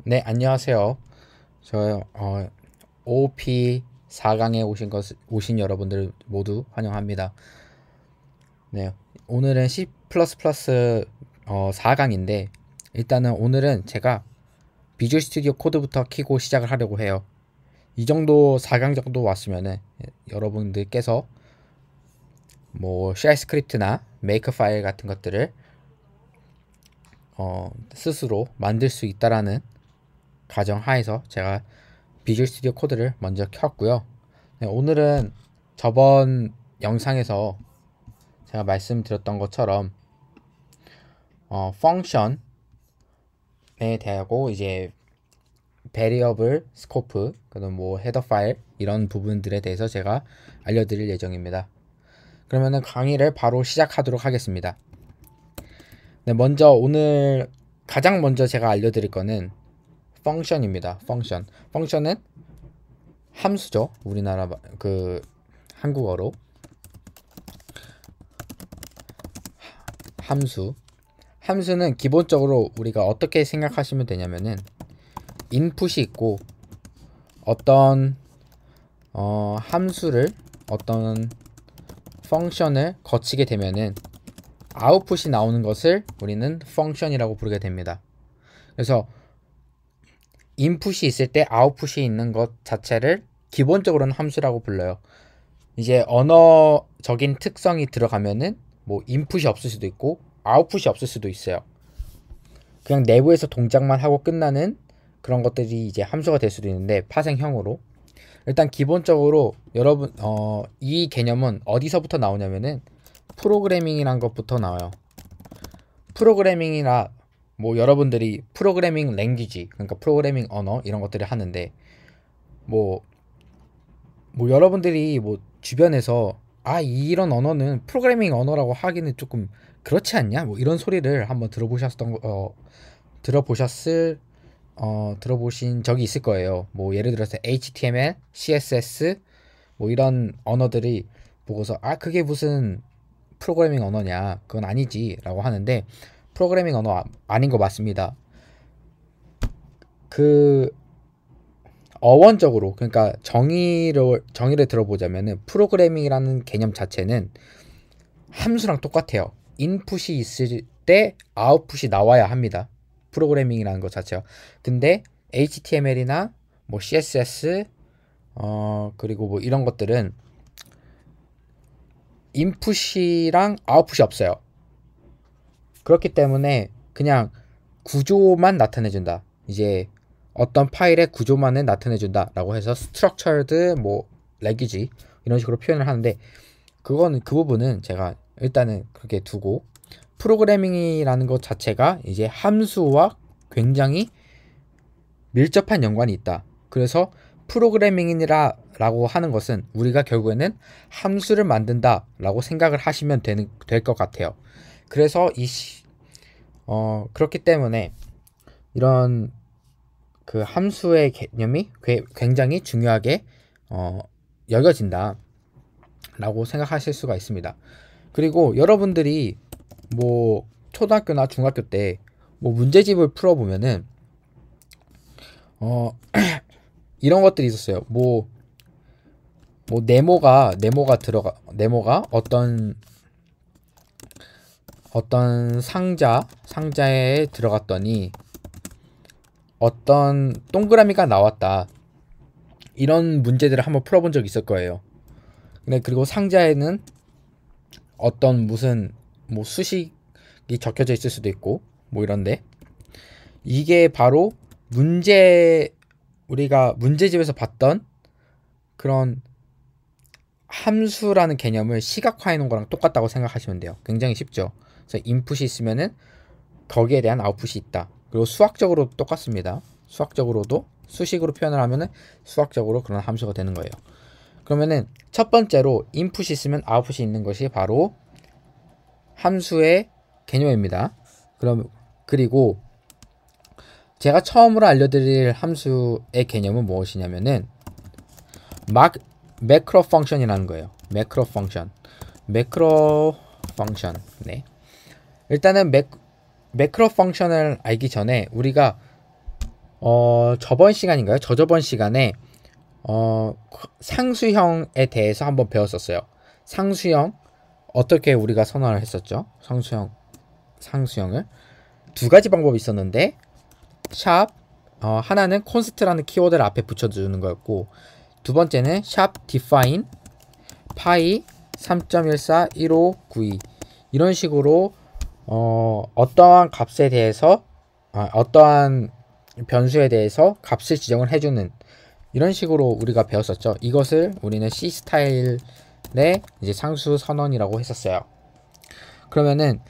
네, 안녕하세요. 저 OOP 4강에 오신 여러분들 모두 환영합니다. 네, 오늘은 C++ 4강인데 일단은 오늘은 제가 비주얼 스튜디오 코드부터 키고 시작을 하려고 해요. 이 정도 4강 정도 왔으면은 여러분들께서 뭐 쉘 스크립트나 메이크 파일 같은 것들을 스스로 만들 수 있다라는 가정하에서 제가 비주얼 스튜디오 코드를 먼저 켰고요. 네, 오늘은 저번 영상에서 제가 말씀드렸던 것처럼 펑션에 대하고 이제 베리어블, 스코프, 그다음 뭐 헤더 파일 이런 부분들에 대해서 제가 알려드릴 예정입니다. 그러면은 강의를 바로 시작하도록 하겠습니다. 네, 먼저 오늘 가장 먼저 제가 알려드릴 거는 펑션입니다. 펑션은 함수죠. 우리나라 한국어로 함수. 함수는 기본적으로 우리가 어떻게 생각하시면 되냐면은 인풋이 있고 어떤 함수를 어떤 펑션을 거치게 되면은 아웃풋이 나오는 것을 우리는 펑션이라고 부르게 됩니다. 그래서 인풋이 있을 때 아웃풋이 있는 것 자체를 기본적으로는 함수라고 불러요. 이제 언어적인 특성이 들어가면은 뭐 인풋이 없을 수도 있고 아웃풋이 없을 수도 있어요. 그냥 내부에서 동작만 하고 끝나는 그런 것들이 이제 함수가 될 수도 있는데 파생형으로 일단 기본적으로 여러분 이 개념은 어디서부터 나오냐면은 프로그래밍이란 것부터 나와요. 프로그래밍이나 뭐 여러분들이 프로그래밍 랭귀지 그러니까 프로그래밍 언어 이런 것들을 하는데 뭐 여러분들이 뭐 주변에서 이런 언어는 프로그래밍 언어라고 하기는 조금 그렇지 않냐? 뭐 이런 소리를 한번 들어보셨을 들어보신 적이 있을 거예요. 뭐 예를 들어서 HTML, CSS 뭐 이런 언어들이 보고서 그게 무슨 프로그래밍 언어냐? 그건 아니지라고 하는데 프로그래밍 언어 아닌 거 맞습니다. 그 어원적으로 그러니까 정의를 들어보자면은 프로그래밍이라는 개념 자체는 함수랑 똑같아요. 인풋이 있을 때 아웃풋이 나와야 합니다. 프로그래밍이라는 것 자체요. 근데 HTML이나 뭐 CSS 그리고 뭐 이런 것들은 인풋이랑 아웃풋이 없어요. 그렇기 때문에 그냥 구조만 나타내준다. 이제 어떤 파일의 구조만을 나타내준다라고 해서 structured 뭐 랭귀지 이런 식으로 표현을 하는데 그 부분은 제가 일단은 그렇게 두고 프로그래밍이라는 것 자체가 이제 함수와 굉장히 밀접한 연관이 있다. 그래서 프로그래밍이라고 하는 것은 우리가 결국에는 함수를 만든다라고 생각을 하시면 될 것 같아요. 그래서 그렇기 때문에 이런 그 함수의 개념이 굉장히 중요하게 여겨진다라고 생각하실 수가 있습니다. 그리고 여러분들이 뭐 초등학교나 중학교 때 뭐 문제집을 풀어보면은 이런 것들이 있었어요. 뭐 네모가 어떤 상자에 들어갔더니 어떤 동그라미가 나왔다. 이런 문제들을 한번 풀어본 적이 있을 거예요. 근데 그리고 상자에는 어떤 무슨 뭐 수식이 적혀져 있을 수도 있고 뭐 이런데 이게 바로 우리가 문제집에서 봤던 그런 함수라는 개념을 시각화해 놓은 거랑 똑같다고 생각하시면 돼요. 굉장히 쉽죠. 그래서 인풋이 있으면은 거기에 대한 아웃풋이 있다. 그리고 수학적으로 똑같습니다. 수학적으로도 수식으로 표현을 하면은 수학적으로 그런 함수가 되는 거예요. 그러면은 첫 번째로 인풋이 있으면 아웃풋이 있는 것이 바로 함수의 개념입니다. 그리고 제가 처음으로 알려드릴 함수의 개념은 무엇이냐면은 매크로 펑션이라는 거예요. 매크로 펑션. 네. 일단은 매크로 펑션을 알기 전에 우리가 저번 시간인가요? 저저번 시간에 상수형에 대해서 한번 배웠었어요. 상수형 어떻게 우리가 선언을 했었죠? 상수형을 두 가지 방법이 있었는데 샵 하나는 const라는 키워드를 앞에 붙여주는 거였고, 두 번째는 샵 define 파이 3.141592 이런 식으로 어떠한 값에 대해서 어떠한 변수에 대해서 값을 지정을 해주는 이런 식으로 우리가 배웠었죠. 이것을 우리는 C 스타일의 이제 상수 선언이라고 했었어요. 그러면은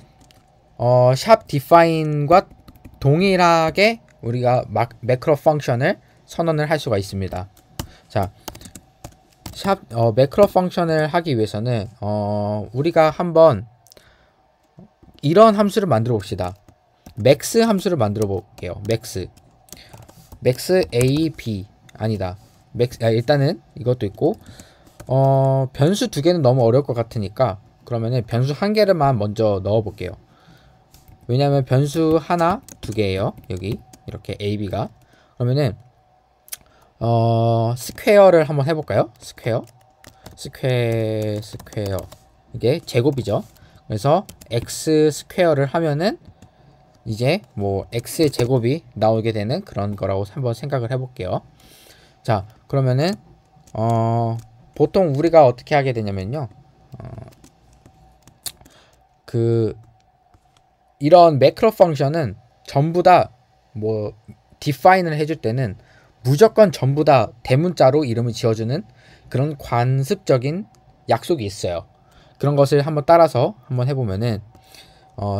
샵 define과 동일하게 우리가 매크로 펑션을 선언을 할 수가 있습니다. 자, 매크로 펑션을 하기 위해서는 우리가 한번 이런 함수를 만들어 봅시다. max 함수를 만들어 볼게요. max a b 아니다. 일단은 이것도 있고 변수 두 개는 너무 어려울 것 같으니까 그러면은 변수 한 개를만 먼저 넣어 볼게요. 왜냐하면 변수 하나 두 개예요. 여기 이렇게 a b가. 그러면은 스퀘어를 한번 해볼까요? 스퀘어 이게 제곱이죠. 그래서 x 스퀘어를 하면은 이제 뭐 x의 제곱이 나오게 되는 그런 거라고 한번 생각을 해볼게요. 자, 그러면은 보통 우리가 어떻게 하게 되냐면요, 이런 매크로 펑션은 전부 다 뭐 디파인을 해줄 때는 무조건 전부 다 대문자로 이름을 지어주는 그런 관습적인 약속이 있어요. 그런 것을 한번 따라서 한번 해보면은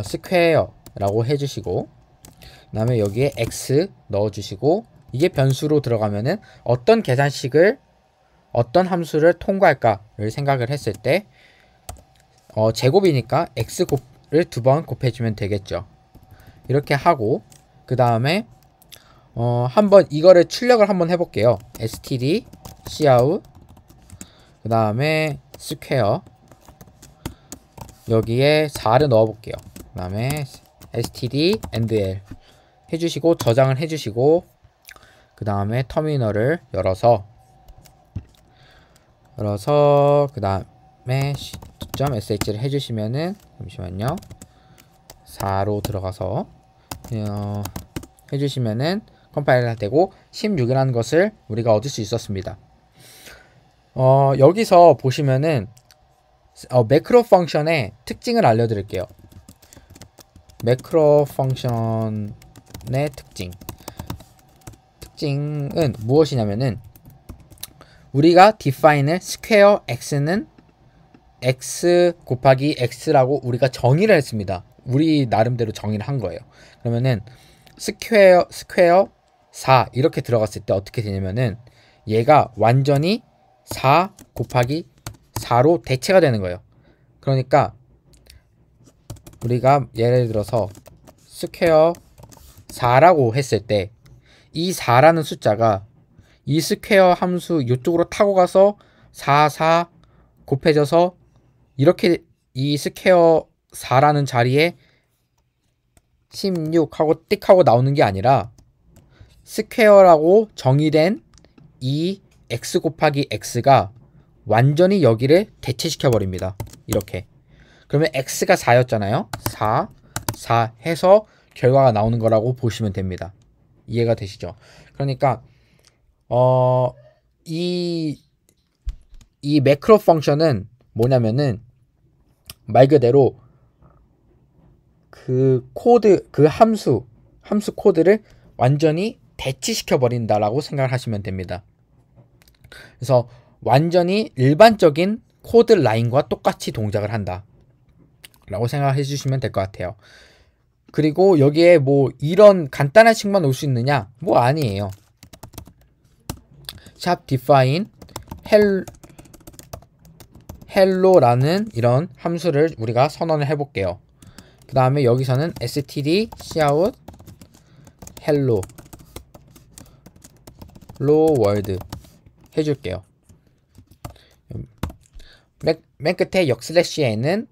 스퀘어라고 해주시고, 그 다음에 여기에 x 넣어주시고, 이게 변수로 들어가면은 어떤 계산식을 어떤 함수를 통과할까를 생각을 했을 때 제곱이니까 x를 두 번 곱해주면 되겠죠. 이렇게 하고 그 다음에 한번 이거를 출력을 한번 해볼게요. std cout 그 다음에 스퀘어 여기에 4를 넣어볼게요. 그 다음에 std endl 해주시고 저장을 해주시고, 그 다음에 터미널을 열어서 그 다음에 .sh를 해주시면은, 잠시만요, 4로 들어가서 해주시면은 컴파일이 되고 16이라는 것을 우리가 얻을 수 있었습니다. 여기서 보시면은 매크로 펑션의 특징을 알려드릴게요. 매크로 펑션의 특징은 무엇이냐면은, 우리가 define을 스퀘어 x는 x 곱하기 x라고 우리가 정의를 했습니다. 우리 나름대로 정의를 한 거예요. 그러면은 스퀘어 4 이렇게 들어갔을 때 어떻게 되냐면은 얘가 완전히 4 곱하기 4로 대체가 되는 거예요. 그러니까 우리가 예를 들어서 스퀘어 4라고 했을 때 이 4라는 숫자가 이 스퀘어 함수 이쪽으로 타고 가서 4 곱해져서 이렇게 이 스퀘어 4라는 자리에 16하고 띡 하고 나오는 게 아니라 스퀘어라고 정의된 이 x 곱하기 x가 완전히 여기를 대체시켜 버립니다. 이렇게. 그러면 x가 4였잖아요. 4 해서 결과가 나오는 거라고 보시면 됩니다. 이해가 되시죠? 그러니까 이 매크로 펑션은 뭐냐면은 말 그대로 그 함수 코드를 완전히 대치시켜 버린다라고 생각을 하시면 됩니다. 그래서 완전히 일반적인 코드 라인과 똑같이 동작을 한다 라고 생각해 주시면 될 것 같아요. 그리고 여기에 뭐 이런 간단한 식만 올 수 있느냐? 뭐 아니에요. 샵 define hello라는 이런 함수를 우리가 선언을 해볼게요. 그 다음에 여기서는 std cout hello world 해줄게요. 맨 끝에 역슬래시에는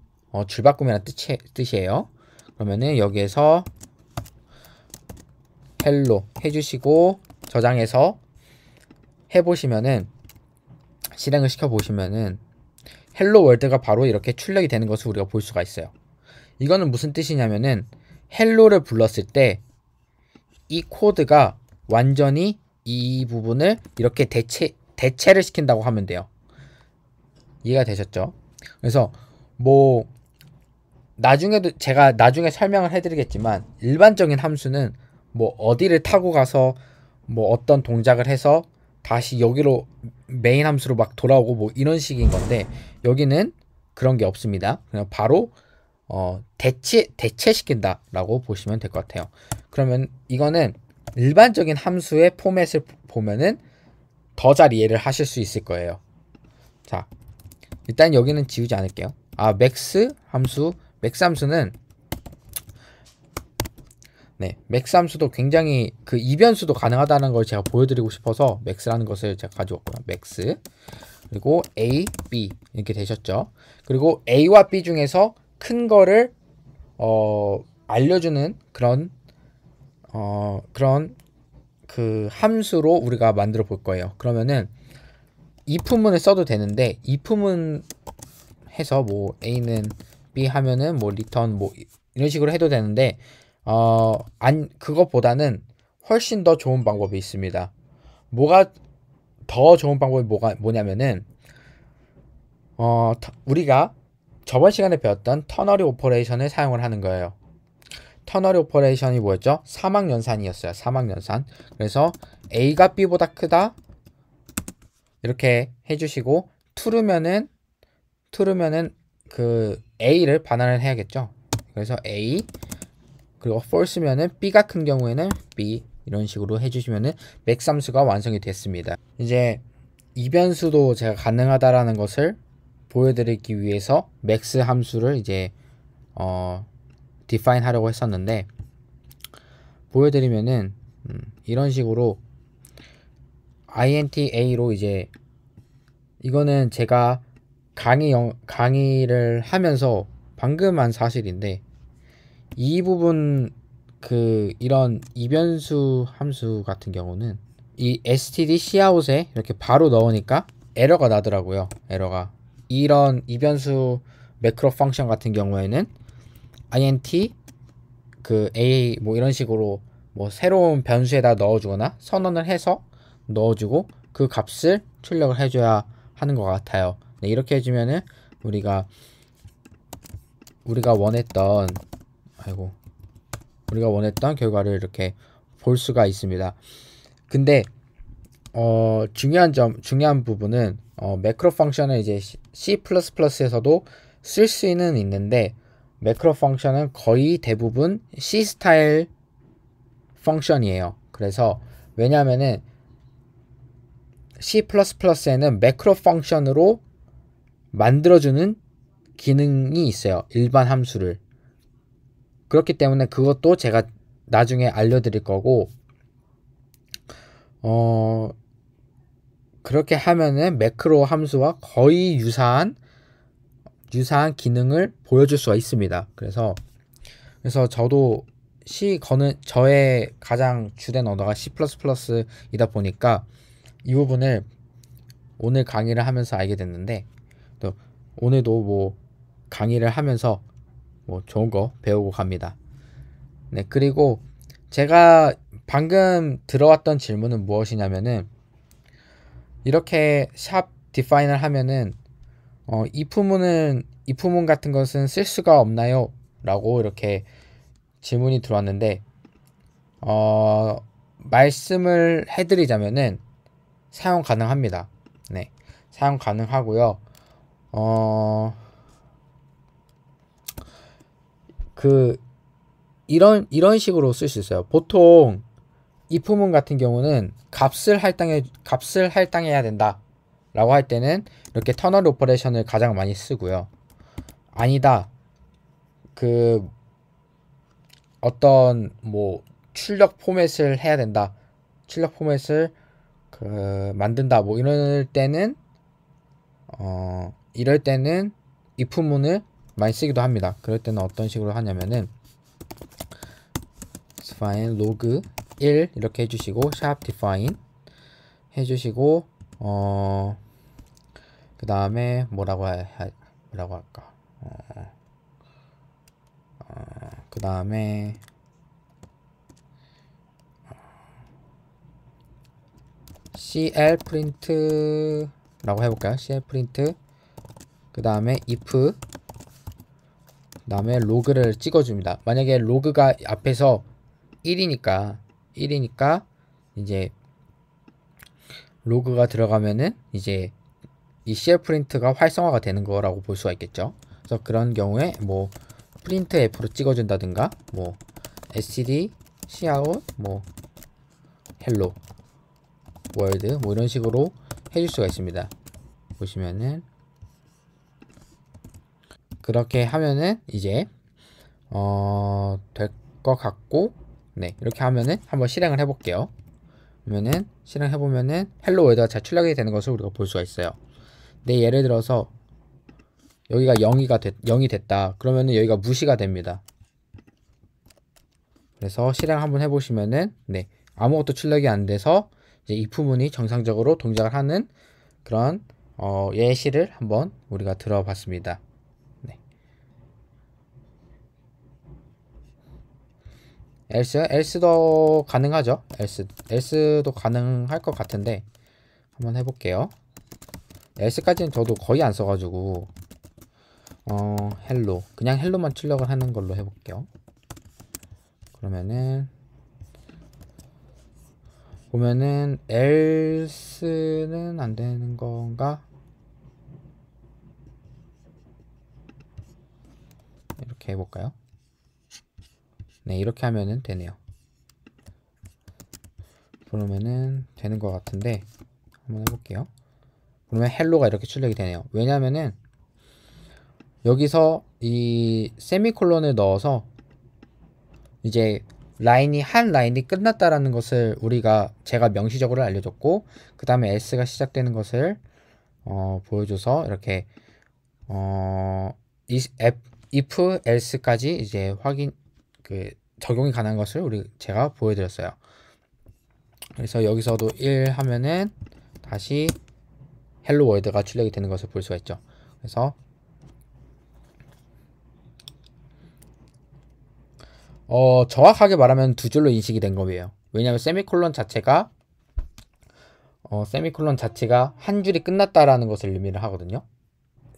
줄바꿈이라는 뜻이에요. 그러면은 여기에서 헬로 해주시고 저장해서 해보시면은 실행을 시켜보시면은 헬로 월드가 바로 이렇게 출력이 되는 것을 우리가 볼 수가 있어요. 이거는 무슨 뜻이냐면은 헬로를 불렀을 때 이 코드가 완전히 이 부분을 이렇게 대체를 시킨다고 하면 돼요. 이해가 되셨죠? 그래서 뭐 나중에도 제가 나중에 설명을 해드리겠지만 일반적인 함수는 뭐 어디를 타고 가서 뭐 어떤 동작을 해서 다시 여기로 메인 함수로 막 돌아오고 뭐 이런 식인 건데 여기는 그런 게 없습니다. 그냥 바로 대체시킨다 라고 보시면 될 것 같아요. 그러면 이거는 일반적인 함수의 포맷을 보면은 더 잘 이해를 하실 수 있을 거예요. 자, 일단 여기는 지우지 않을게요. 맥스 함수는 맥스 함수도 굉장히 그 이변수도 가능하다는 걸 제가 보여드리고 싶어서 맥스라는 것을 제가 가져왔고요. 맥스 그리고 A, B 이렇게 되셨죠. 그리고 A와 B 중에서 큰 거를 알려주는 그런 그 함수로 우리가 만들어 볼 거예요. 그러면은 if문을 써도 되는데 if문 해서 뭐 A는 B 하면은 뭐 리턴 뭐 이런 식으로 해도 되는데 그것보다는 훨씬 더 좋은 방법이 있습니다. 뭐가 더 좋은 방법이 뭐냐면은 우리가 저번 시간에 배웠던 터너리 오퍼레이션을 사용을 하는 거예요. 터너리 오퍼레이션이 뭐였죠? 사막연산이었어요. 사막연산. 그래서 A가 B보다 크다 이렇게 해주시고 true면은 그 A를 반환을 해야겠죠. 그래서 A 그리고 false면은 B가 큰 경우에는 B 이런 식으로 해주시면은 맥스 함수가 완성이 됐습니다. 이제 이변수도 제가 가능하다라는 것을 보여드리기 위해서 맥스 함수를 이제 define 하려고 했었는데 보여드리면은 이런 식으로 intA로 이제 이거는 제가 강의를 하면서 방금 한 사실인데 이 부분 이런 이변수 함수 같은 경우는 이 std cout에 이렇게 바로 넣으니까 에러가 나더라고요. 에러가 이런 이변수 매크로 펑션 같은 경우에는 int a 뭐 이런 식으로 뭐 새로운 변수에다 넣어주거나 선언을 해서 넣어주고 그 값을 출력을 해줘야 하는 것 같아요. 네, 이렇게 해주면은 우리가 원했던 결과를 이렇게 볼 수가 있습니다. 근데 중요한 부분은 매크로 펑션은 이제 C++에서도 쓸 수는 있는데 매크로 펑션은 거의 대부분 C 스타일 펑션이에요. 그래서 왜냐면은 C++에는 매크로 펑션으로 만들어주는 기능이 있어요. 일반 함수를. 그렇기 때문에 그것도 제가 나중에 알려드릴 거고 그렇게 하면은 매크로 함수와 거의 유사한 기능을 보여줄 수가 있습니다. 그래서 저도 저의 가장 주된 언어가 C++이다 보니까 이 부분을 오늘 강의를 하면서 알게 됐는데 또 오늘도 뭐 강의를 하면서 뭐 좋은 거 배우고 갑니다. 네, 그리고 제가 방금 들어왔던 질문은 무엇이냐면은 이렇게 샵 디파인을 하면은 if문 같은 것은 쓸 수가 없나요? 라고 이렇게 질문이 들어왔는데 말씀을 해드리자면은 사용 가능합니다. 네, 사용 가능하고요. 이런 식으로 쓸 수 있어요. 보통 if문 같은 경우는 값을 할당해야 된다 라고 할 때는 이렇게 터널 오퍼레이션을 가장 많이 쓰고요. 아니다, 어떤 뭐 출력 포맷을 해야 된다, 출력 포맷을 만든다 뭐 이럴 때는 if문을 많이 쓰기도 합니다. 그럴 때는 어떤 식으로 하냐면은 define log 1 이렇게 해주시고 샵 define 해주시고 그 다음에 뭐라고 할까? 그 다음에 cl print라고 해볼까요? cl print 그 다음에 if 그 다음에 로그를 찍어줍니다. 만약에 로그가 앞에서 1이니까 이제 로그가 들어가면은 이제 이 cl print가 활성화가 되는 거라고 볼 수가 있겠죠. 그래서 그런 경우에 뭐 프린트 f로 찍어준다든가 뭐 std cout 뭐 hello world 뭐 이런 식으로 해줄 수가 있습니다. 보시면은 그렇게 하면은 이제 될 것 같고, 네 이렇게 하면은 한번 실행을 해볼게요. 그러면은 실행해보면은 헬로 월드가 잘 출력이 되는 것을 우리가 볼 수가 있어요. 근데 예를 들어서 여기가 0이 됐다. 그러면은 여기가 무시가 됩니다. 그래서 실행 한번 해보시면은 네 아무것도 출력이 안 돼서 이제 if 문이 정상적으로 동작을 하는 그런 예시를 한번 우리가 들어봤습니다. 네. else도 가능하죠. else도 가능할 것 같은데 한번 해볼게요. else까지는 저도 거의 안 써가지고 hello 그냥 hello만 출력을 하는 걸로 해볼게요. 그러면은 보면은 else는 안 되는 건가? 이렇게 해볼까요? 네 이렇게 하면은 되네요. 그러면은 되는 것 같은데 한번 해볼게요. 그러면 헬로가 이렇게 출력이 되네요. 왜냐면은 여기서 이 세미콜론을 넣어서 이제 한 라인이 끝났다라는 것을 제가 명시적으로 알려줬고, 그 다음에 else가 시작되는 것을 보여줘서 이렇게 if else까지 이제 적용이 가능한 것을 제가 보여드렸어요. 그래서 여기서도 1 하면은 다시 헬로 월드가 출력이 되는 것을 볼 수가 있죠. 그래서 정확하게 말하면 두 줄로 인식이 된 거예요. 왜냐하면 세미콜론 자체가 한 줄이 끝났다라는 것을 의미를 하거든요.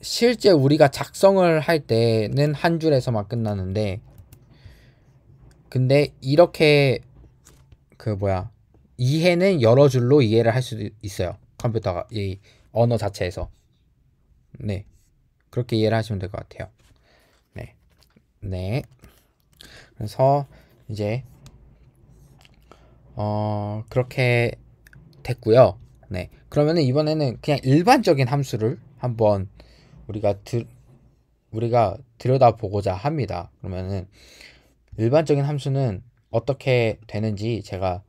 실제 우리가 작성을 할 때는 한 줄에서만 끝나는데, 근데 이렇게 이해는 여러 줄로 이해를 할 수도 있어요. 컴퓨터가 이 언어 자체에서. 네 그렇게 이해를 하시면 될 것 같아요. 네 그래서 이제 그렇게 됐고요. 네 그러면은 이번에는 그냥 일반적인 함수를 한번 우리가 들여다보고자 합니다. 그러면은 일반적인 함수는 어떻게 되는지 제가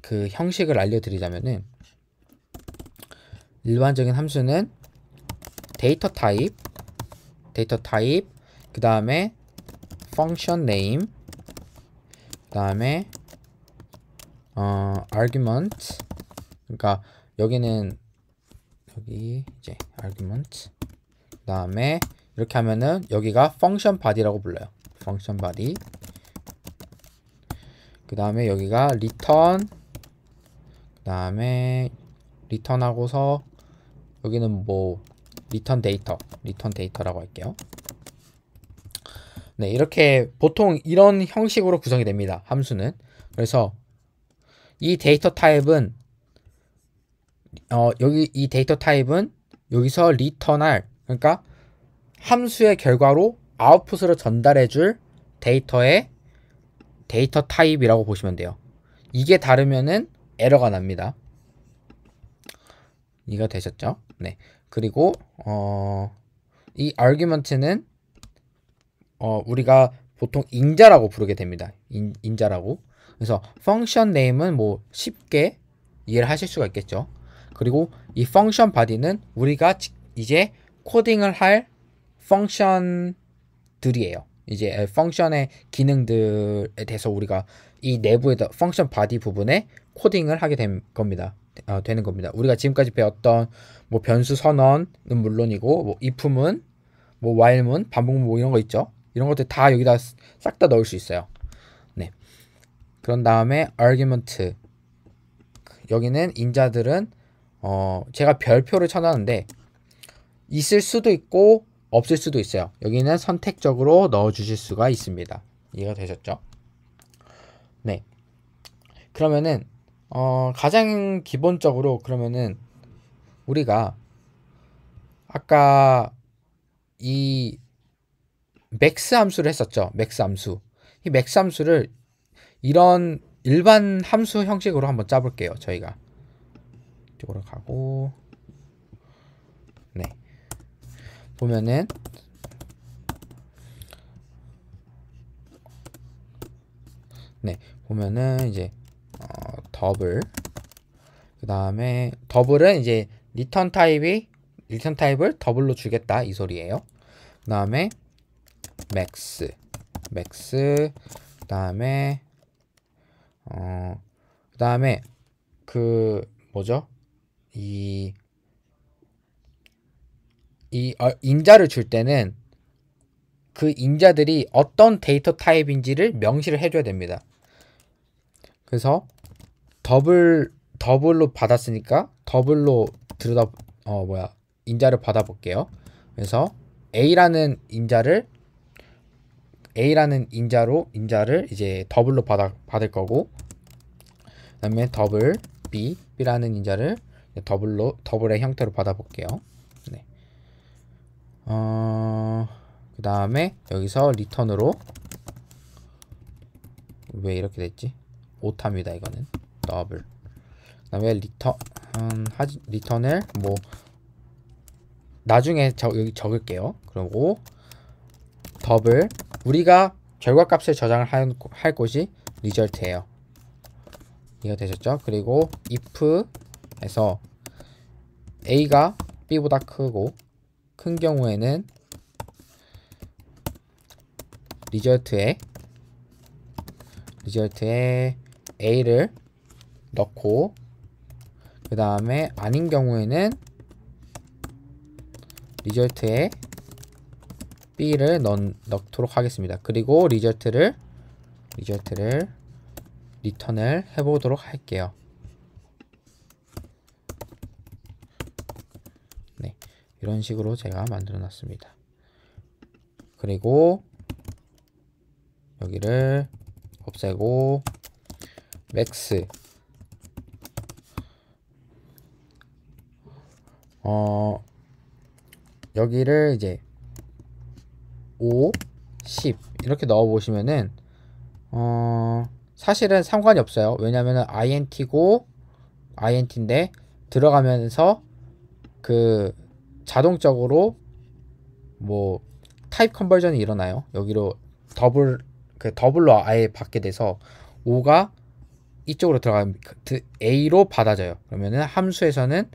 그 형식을 알려드리자면은, 일반적인 함수는 데이터 타입 그 다음에 function name 그 다음에 argument, 그러니까 여기 이제 argument 그 다음에 이렇게 하면은 여기가 function body라고 불러요. function body 그 다음에 여기가 return 그 다음에 return 하고서 여기는 뭐 return data라고 할게요. 네 이렇게 보통 이런 형식으로 구성이 됩니다. 함수는. 그래서 이 데이터 타입은 이 데이터 타입은 여기서 return할, 그러니까 함수의 결과로 아웃풋으로 전달해줄 데이터의 데이터 타입이라고 보시면 돼요. 이게 다르면은 에러가 납니다. 이해가 되셨죠? 네. 그리고 이 argument는 우리가 보통 인자라고 부르게 됩니다. 인자라고. 그래서 function name은 뭐 쉽게 이해를 하실 수가 있겠죠. 그리고 이 function body는 우리가 이제 코딩을 할 펑션들이에요. 이제 펑션의 기능들에 대해서 우리가 이 내부에다 펑션 바디 부분에 코딩을 하게 된 겁니다. 되는 겁니다. 우리가 지금까지 배웠던 뭐 변수 선언은 물론이고 뭐 if문, 뭐 while문, 반복문 뭐 이런 거 있죠. 이런 것들 다 여기다 싹 다 넣을 수 있어요. 네. 그런 다음에 argument. 여기는 인자들은 제가 별표를 쳐놨는데 있을 수도 있고 없을 수도 있어요. 여기는 선택적으로 넣어 주실 수가 있습니다. 이해가 되셨죠? 네. 그러면은 가장 기본적으로 그러면은 우리가 아까 이 맥스 함수를 했었죠. 맥스 함수. 이 맥스 함수를 이런 일반 함수 형식으로 한번 짜볼게요. 저희가 이쪽으로 가고 네 보면은 이제 더블 그 다음에 더블은 이제 리턴 타입을 더블로 주겠다 이 소리예요. 그 다음에 맥스 그 다음에 그 뭐죠? 이 인자를 줄 때는 그 인자들이 어떤 데이터 타입인지를 명시를 해줘야 됩니다. 그래서 더블로 받았으니까 더블로 인자를 받아볼게요. 그래서 A라는 인자를 이제 더블로 받을 거고, 그 다음에 더블 B라는 인자를 더블의 형태로 받아볼게요. 네. 그 다음에 여기서 리턴으로 왜 이렇게 됐지? 오타입니다. 이거는 더블. 그 다음에 리턴을 뭐 나중에 여기 적을게요. 그리고 더블 우리가 결과값을 저장을 할 곳이 리절트예요. 이해가 되셨죠? 그리고 if에서 a가 b보다 크고 큰 경우에는 리절트에 a를 넣고 그 다음에 아닌 경우에는 리절트에 b를 넣도록 하겠습니다. 그리고 리절트를 리턴을 해보도록 할게요. 네, 이런 식으로 제가 만들어 놨습니다. 그리고 여기를 없애고 맥스 여기를 이제 5, 10 이렇게 넣어 보시면은 사실은 상관이 없어요. 왜냐면은 int인데 들어가면서 그 자동적으로 뭐 타입 컨버전이 일어나요. 여기로 더블로 아예 받게 돼서 5가 이쪽으로 들어가면 A로 받아져요. 그러면은 함수에서는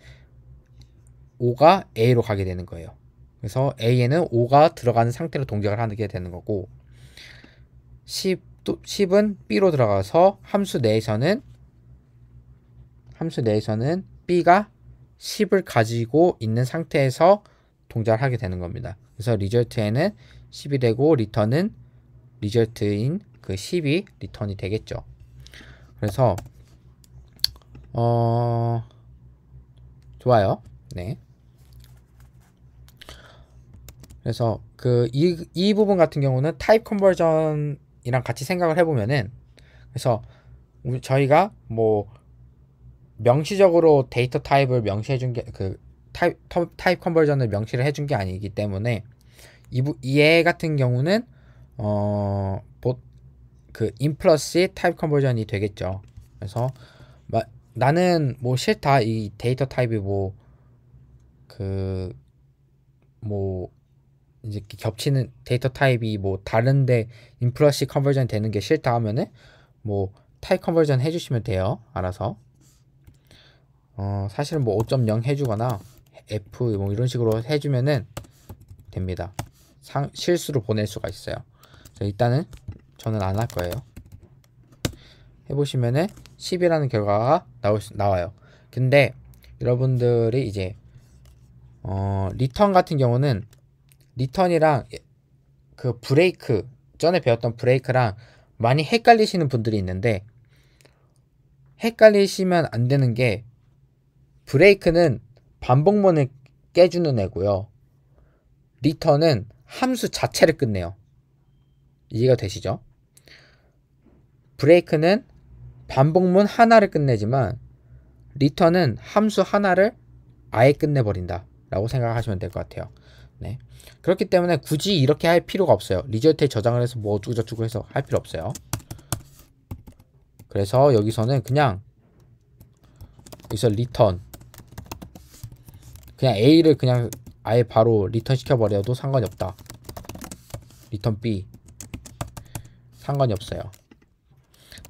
5가 A로 가게 되는 거예요. 그래서 A에는 5가 들어가는 상태로 동작을 하게 되는 거고 10은 B로 들어가서 함수 내에서는 B가 10을 가지고 있는 상태에서 동작을 하게 되는 겁니다. 그래서 리절트에는 10이 되고 리턴은 리절트인 그 10이 리턴이 되겠죠. 그래서 좋아요. 네. 그래서 이 부분 같은 경우는 타입 컨버전이랑 같이 생각을 해보면은 그래서 저희가 뭐 명시적으로 데이터 타입을 명시해준 게 타입 컨버전을 명시를 해준 게 아니기 때문에 얘 같은 경우는 그 인플러스의 타입 컨버전이 되겠죠. 그래서 나는 뭐 싫다 이 데이터 타입이 이제 겹치는 데이터 타입이 뭐 다른데 인플러스 컨버전 되는 게 싫다 하면은 뭐 타입 컨버전 해주시면 돼요. 알아서. 사실은 뭐 5.0 해주거나 F 뭐 이런 식으로 해주면은 됩니다. 실수로 보낼 수가 있어요. 일단은 저는 안 할 거예요. 해보시면은 10이라는 결과가 나와요. 근데 여러분들이 이제 리턴 같은 경우는 리턴이랑 그 브레이크, 전에 배웠던 브레이크랑 많이 헷갈리시는 분들이 있는데, 헷갈리시면 안 되는 게, 브레이크는 반복문을 깨주는 애고요. 리턴은 함수 자체를 끝내요. 이해가 되시죠? 브레이크는 반복문 하나를 끝내지만 리턴은 함수 하나를 아예 끝내버린다 라고 생각하시면 될 것 같아요. 네. 그렇기 때문에 굳이 이렇게 할 필요가 없어요. 리절트에 저장을 해서 뭐 어쩌고저쩌고 해서 할 필요 없어요. 그래서 여기서는 그냥 여기서 리턴, 그냥 A를 그냥 아예 바로 리턴 시켜버려도 상관이 없다. 리턴 B 상관이 없어요.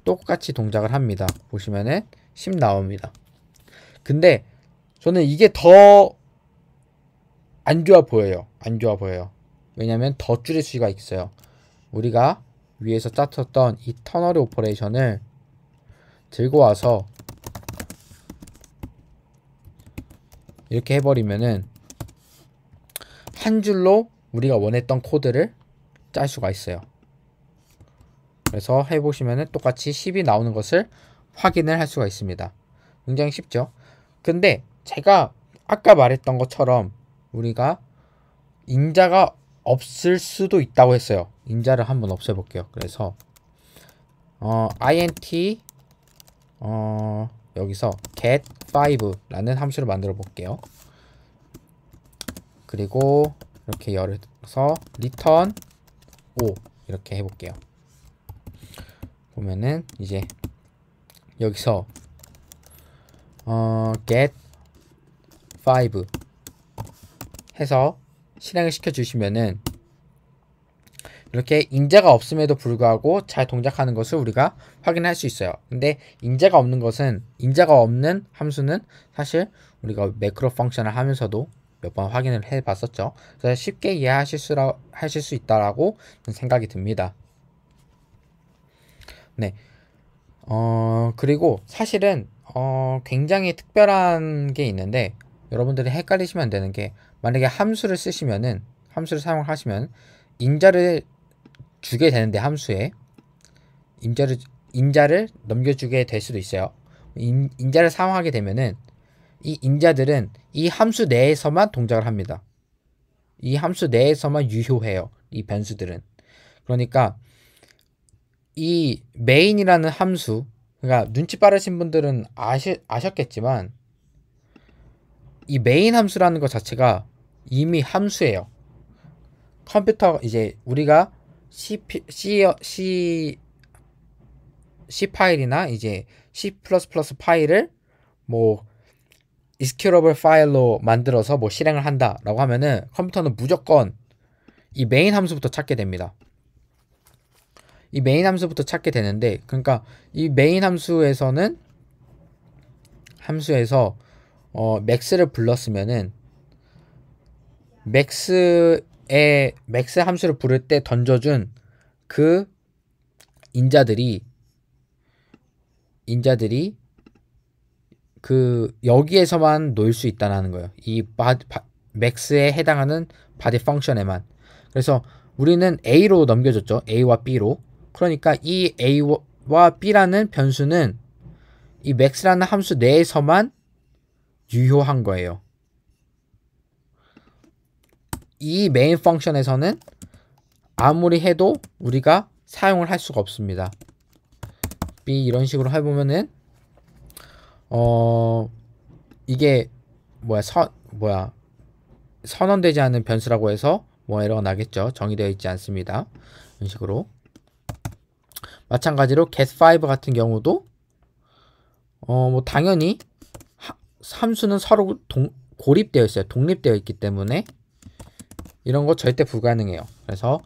똑같이 동작을 합니다. 보시면은 10 나옵니다. 근데 저는 이게 더 안 좋아 보여요. 안 좋아 보여요. 왜냐면 더 줄일 수가 있어요. 우리가 위에서 짰었던 이 터너리 오퍼레이션을 들고 와서 이렇게 해버리면은 한 줄로 우리가 원했던 코드를 짤 수가 있어요. 그래서 해보시면은 똑같이 10이 나오는 것을 확인을 할 수가 있습니다. 굉장히 쉽죠? 근데 제가 아까 말했던 것처럼 우리가 인자가 없을 수도 있다고 했어요. 인자를 한번 없애볼게요. 그래서 int 여기서 get5라는 함수를 만들어 볼게요. 그리고 이렇게 열어서 return 5 이렇게 해볼게요. 보면은 이제 여기서 get5 해서 실행을 시켜 주시면은 이렇게 인자가 없음에도 불구하고 잘 동작하는 것을 우리가 확인할 수 있어요. 근데 인자가 없는 함수는 사실 우리가 매크로 펑션을 하면서도 몇 번 확인을 해 봤었죠. 그래서 쉽게 이해하실 수 있다라고 생각이 듭니다. 네. 그리고 사실은 굉장히 특별한 게 있는데, 여러분들이 헷갈리시면 안 되는 게, 만약에 함수를 사용하시면 인자를 주게 되는데, 함수에 인자를 넘겨주게 될 수도 있어요. 인자를 사용하게 되면은 이 인자들은 이 함수 내에서만 동작을 합니다. 이 함수 내에서만 유효해요. 이 변수들은. 그러니까 이 main이라는 함수, 그러니까 눈치 빠르신 분들은 아셨겠지만 이 main 함수라는 것 자체가 이미 함수예요. 컴퓨터 이제 우리가 C 파일이나 이제 C++ 파일을 뭐 executable 파일로 만들어서 뭐 실행을 한다라고 하면은 컴퓨터는 무조건 이 main 함수부터 찾게 됩니다. 이 메인 함수부터 찾게 되는데, 그러니까 이 메인 함수에서 max를 불렀으면은 max 함수를 부를 때 던져준 그 인자들이 그 여기에서만 놓일 수 있다는 거예요. 이 max에 해당하는 body 펑션에만. 그래서 우리는 A로 넘겨줬죠. A와 B로. 그러니까 이 A와 B라는 변수는 이 max라는 함수 내에서만 유효한 거예요. 이 메인 펑션에서는 아무리 해도 우리가 사용을 할 수가 없습니다. B 이런 식으로 해보면은 이게 선언되지 않은 변수라고 해서 뭐 에러가 나겠죠. 정의되어 있지 않습니다. 이런 식으로. 마찬가지로 get5 같은 경우도 뭐 당연히 함수는 서로 고립되어 있어요. 독립되어 있기 때문에 이런 거 절대 불가능해요. 그래서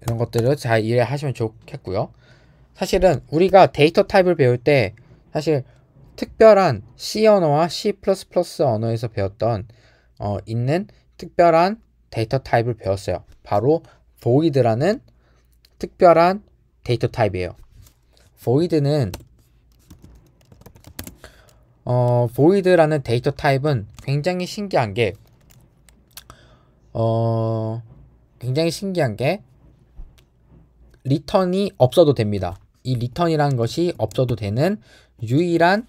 이런 것들을 잘 이해하시면 좋겠고요. 사실은 우리가 데이터 타입을 배울 때 사실 특별한 C 언어와 C++ 언어에서 배웠던 있는 특별한 데이터 타입을 배웠어요. 바로 void라는 특별한 데이터 타입이에요. void라는 데이터 타입은 굉장히 신기한 게 리턴이 없어도 됩니다. 이 리턴이라는 것이 없어도 되는 유일한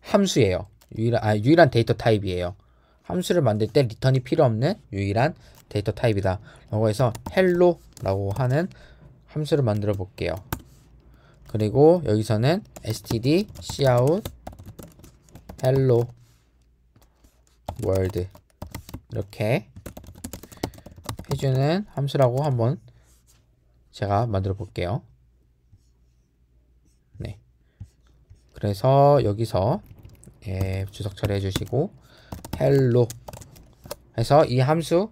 함수예요. 유일한 데이터 타입이에요. 함수를 만들 때 리턴이 필요 없는 유일한 데이터 타입이다 라고 해서 hello라고 하는 함수를 만들어 볼게요. 그리고 여기서는 std cout hello world 이렇게 해주는 함수라고 한번 제가 만들어 볼게요. 네. 그래서 여기서 주석 처리해 주시고 hello 해서 이 함수를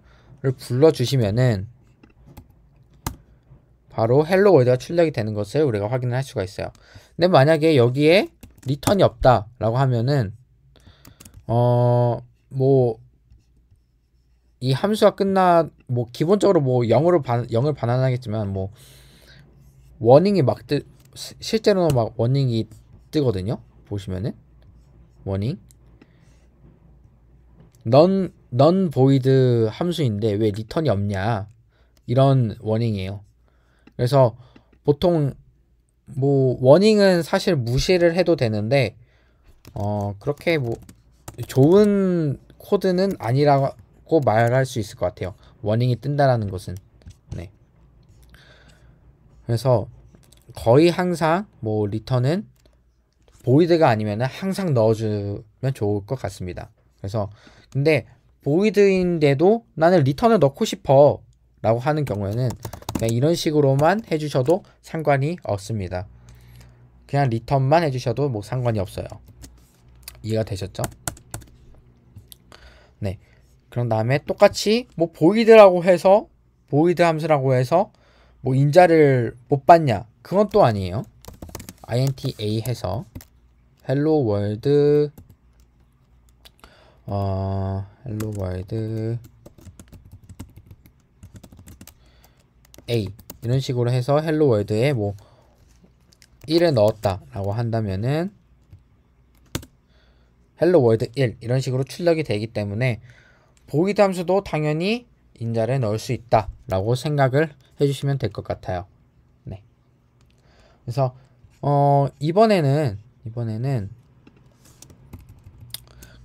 불러 주시면은 바로 hello world가 출력이 되는 것을 우리가 확인을 할 수가 있어요. 근데 만약에 여기에 리턴이 없다 라고 하면은 이 함수가 기본적으로 0을 반환하겠지만 워닝이 실제로는 워닝이 뜨거든요. 보시면은 워닝 non void 함수인데 왜 리턴이 없냐 이런 워닝이에요. 그래서 보통 워닝은 사실 무시를 해도 되는데 그렇게 좋은 코드는 아니라고 말할 수 있을 것 같아요. 워닝이 뜬다라는 것은. 네. 그래서 거의 항상 리턴은 void가 아니면 항상 넣어주면 좋을 것 같습니다. 그래서 근데 void인데도 나는 리턴을 넣고 싶어 라고 하는 경우에는 그냥 이런 식으로만 해주셔도 상관이 없습니다. 그냥 리턴만 해주셔도 상관이 없어요. 이해가 되셨죠? 네. 그런 다음에 똑같이 void라고 해서 void 함수라고 해서 인자를 못 받냐? 그건 또 아니에요. int a 해서 hello world hello world a 이런 식으로 해서 hello world에 1을 넣었다 라고 한다면은 hello world 1 이런 식으로 출력이 되기 때문에 void 함수도 당연히 인자를 넣을 수 있다 라고 생각을 해주시면 될 것 같아요. 네. 그래서 이번에는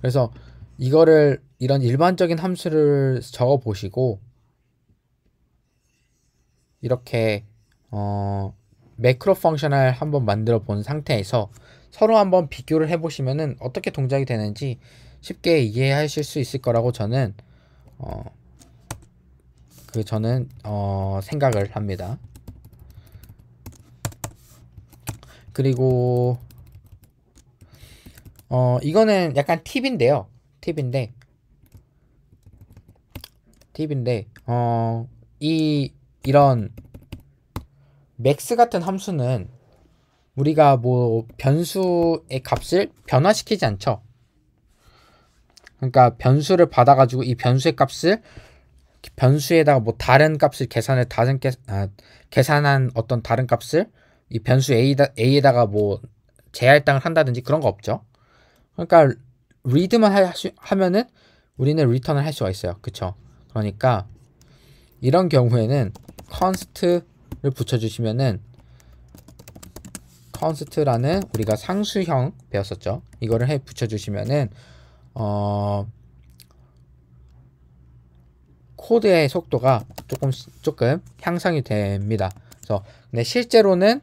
그래서 이런 일반적인 함수를 적어 보시고 이렇게 매크로 펑션을 한번 만들어 본 상태에서 서로 한번 비교를 해 보시면은 어떻게 동작이 되는지 쉽게 이해하실 수 있을 거라고 저는 생각을 합니다. 그리고 이거는 약간 팁인데 이런 맥스 같은 함수는 우리가 변수의 값을 변화시키지 않죠. 그러니까 변수를 받아가지고 이 변수의 값을 변수에다가 다른 값을 계산한 어떤 다른 값을 이 변수 A에다가 재할당을 한다든지 그런 거 없죠. 그러니까 read만 하면은 우리는 return을 할 수가 있어요. 그쵸? 그러니까 이런 경우에는 const를 붙여주시면은 const라는 우리가 상수형 배웠었죠. 이거를 붙여주시면은 코드의 속도가 조금 향상이 됩니다. 그래서 근데 실제로는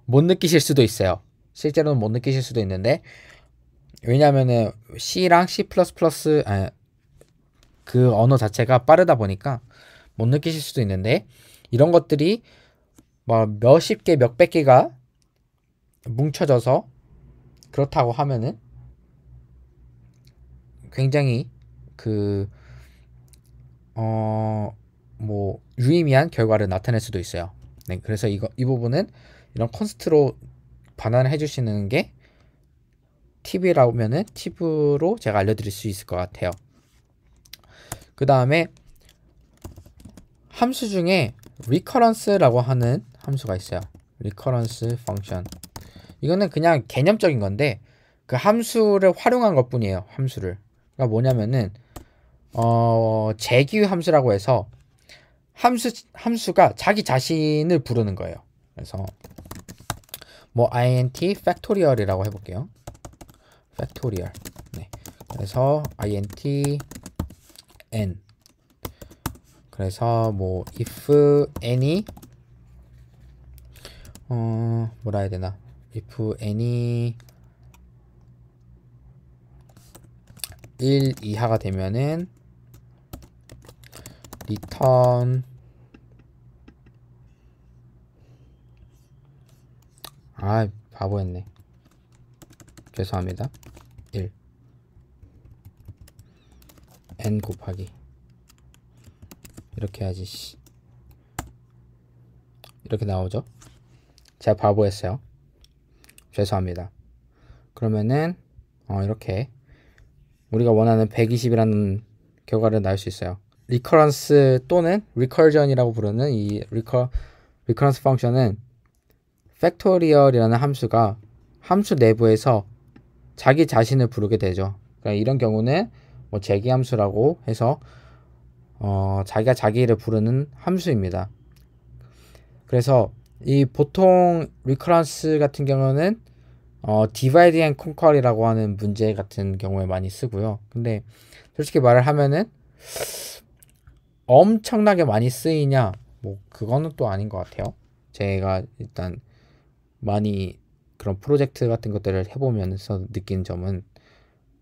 못 느끼실 수도 있어요. 실제로는 못 느끼실 수도 있는데 왜냐면은 C랑 C++ 그 언어 자체가 빠르다 보니까 못 느끼실 수도 있는데 이런 것들이 몇십 개, 몇백 개가 뭉쳐져서 그렇다고 하면은 굉장히 유의미한 결과를 나타낼 수도 있어요. 네, 그래서 이 부분은 이런 컨스트로 반환을 해주시는 게 팁으로 제가 알려드릴 수 있을 것 같아요. 그 다음에 함수 중에 recurrence라고 하는 함수가 있어요. recurrence function. 이거는 그냥 개념적인 건데 그 함수를 활용한 것 뿐이에요. 함수를. 그러니까 뭐냐면은 재기유 함수라고 해서 함수가 자기 자신을 부르는 거예요. 그래서 뭐 int factorial이라고 해볼게요. factorial. 네. 그래서 int n. 그래서 뭐 if any 뭐라 해야 되나? if any 1 이하가 되면은 return 바보였네. 죄송합니다. 1 n 곱하기 이렇게 해야지. 이렇게 나오죠. 제가 바보였어요. 죄송합니다. 그러면은 이렇게 우리가 원하는 120이라는 결과를 낳을 수 있어요. 리커런스 또는 리커전이라고 부르는 이 리커런스 펑션은 팩토리얼이라는 함수가 함수 내부에서 자기 자신을 부르게 되죠. 그러니까 이런 경우는 뭐 재기함수라고 해서 자기가 자기를 부르는 함수입니다. 그래서 이 보통 리커런스 같은 경우는 divide and conquer이라고 하는 문제 같은 경우에 많이 쓰고요. 근데 솔직히 말을 하면은 엄청나게 많이 쓰이냐? 뭐 그거는 또 아닌 것 같아요. 제가 일단 많이 그런 프로젝트 같은 것들을 해보면서 느낀 점은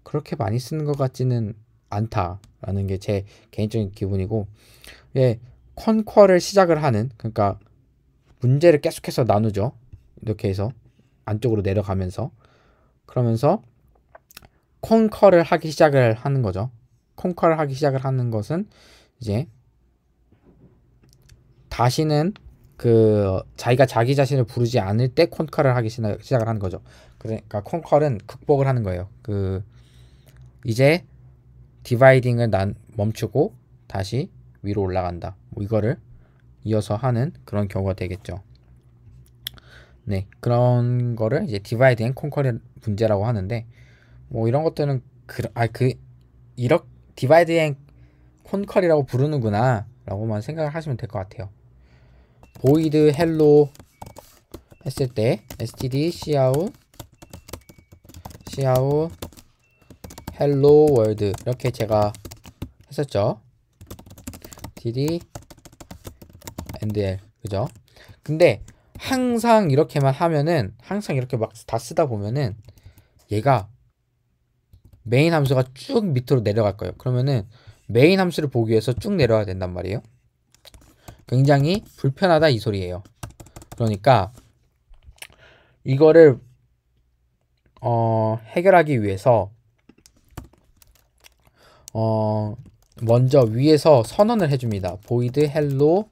그렇게 많이 쓰는 것 같지는 않다라는 게 제 개인적인 기분이고, 예, 컨쿼를 시작을 하는, 그러니까 문제를 계속해서 나누죠. 이렇게 해서 안쪽으로 내려가면서, 그러면서 컨커를 하기 시작을 하는 거죠. 컨커를 하기 시작을 하는 것은 이제 다시는 그 자기가 자기 자신을 부르지 않을 때 컨커를 하기 시작을 하는 거죠. 그러니까 컨커는 극복을 하는 거예요. 그 이제 디바이딩을 멈추고 다시 위로 올라간다. 뭐 이거를 이어서 하는 그런 경우가 되겠죠. 네, 그런 거를 이제 디바이드 앤 컨커의 문제라고 하는데, 뭐 이런 것들은 이렇게 디바이드 앤 컨커리라고 부르는구나 라고만 생각을 하시면 될 것 같아요. void hello 했을 때 std cout hello world 이렇게 제가 했었죠. std and l, 그죠? 근데 항상 이렇게만 하면은, 항상 이렇게 막 다 쓰다 보면은 얘가 메인 함수가 쭉 밑으로 내려갈 거예요. 그러면은 메인 함수를 보기 위해서 쭉 내려와야 된단 말이에요. 굉장히 불편하다 이 소리예요. 그러니까 이거를 해결하기 위해서 먼저 위에서 선언을 해줍니다. void hello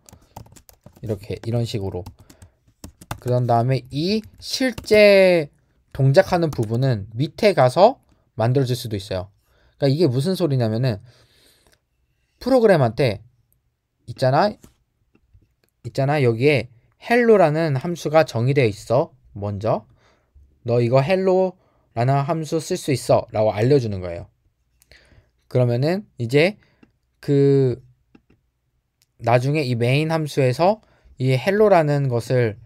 이런 식으로. 그런 다음에 이 실제 동작하는 부분은 밑에 가서 만들어질 수도 있어요. 그러니까 이게 무슨 소리냐면은 프로그램한테 있잖아 여기에 hello라는 함수가 정의되어 있어. 먼저 너 이거 hello라는 함수 쓸 수 있어 라고 알려주는 거예요. 그러면은 이제 그 나중에 이 메인 함수에서 이 hello라는 함수를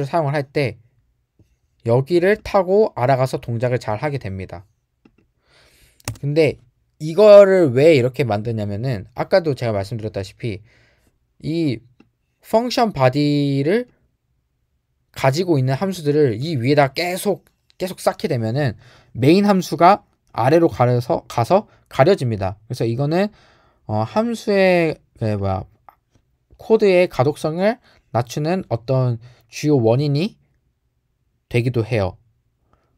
사용을 할 때 여기를 타고 알아가서 동작을 잘 하게 됩니다. 근데 이거를 왜 이렇게 만드냐면은 아까도 제가 말씀드렸다시피 이 펑션 바디를 가지고 있는 함수들을 이 위에다 계속 쌓게 되면은 메인 함수가 아래로 가서 가려집니다. 그래서 이거는 함수의 코드의 가독성을 낮추는 어떤 주요 원인이 되기도 해요.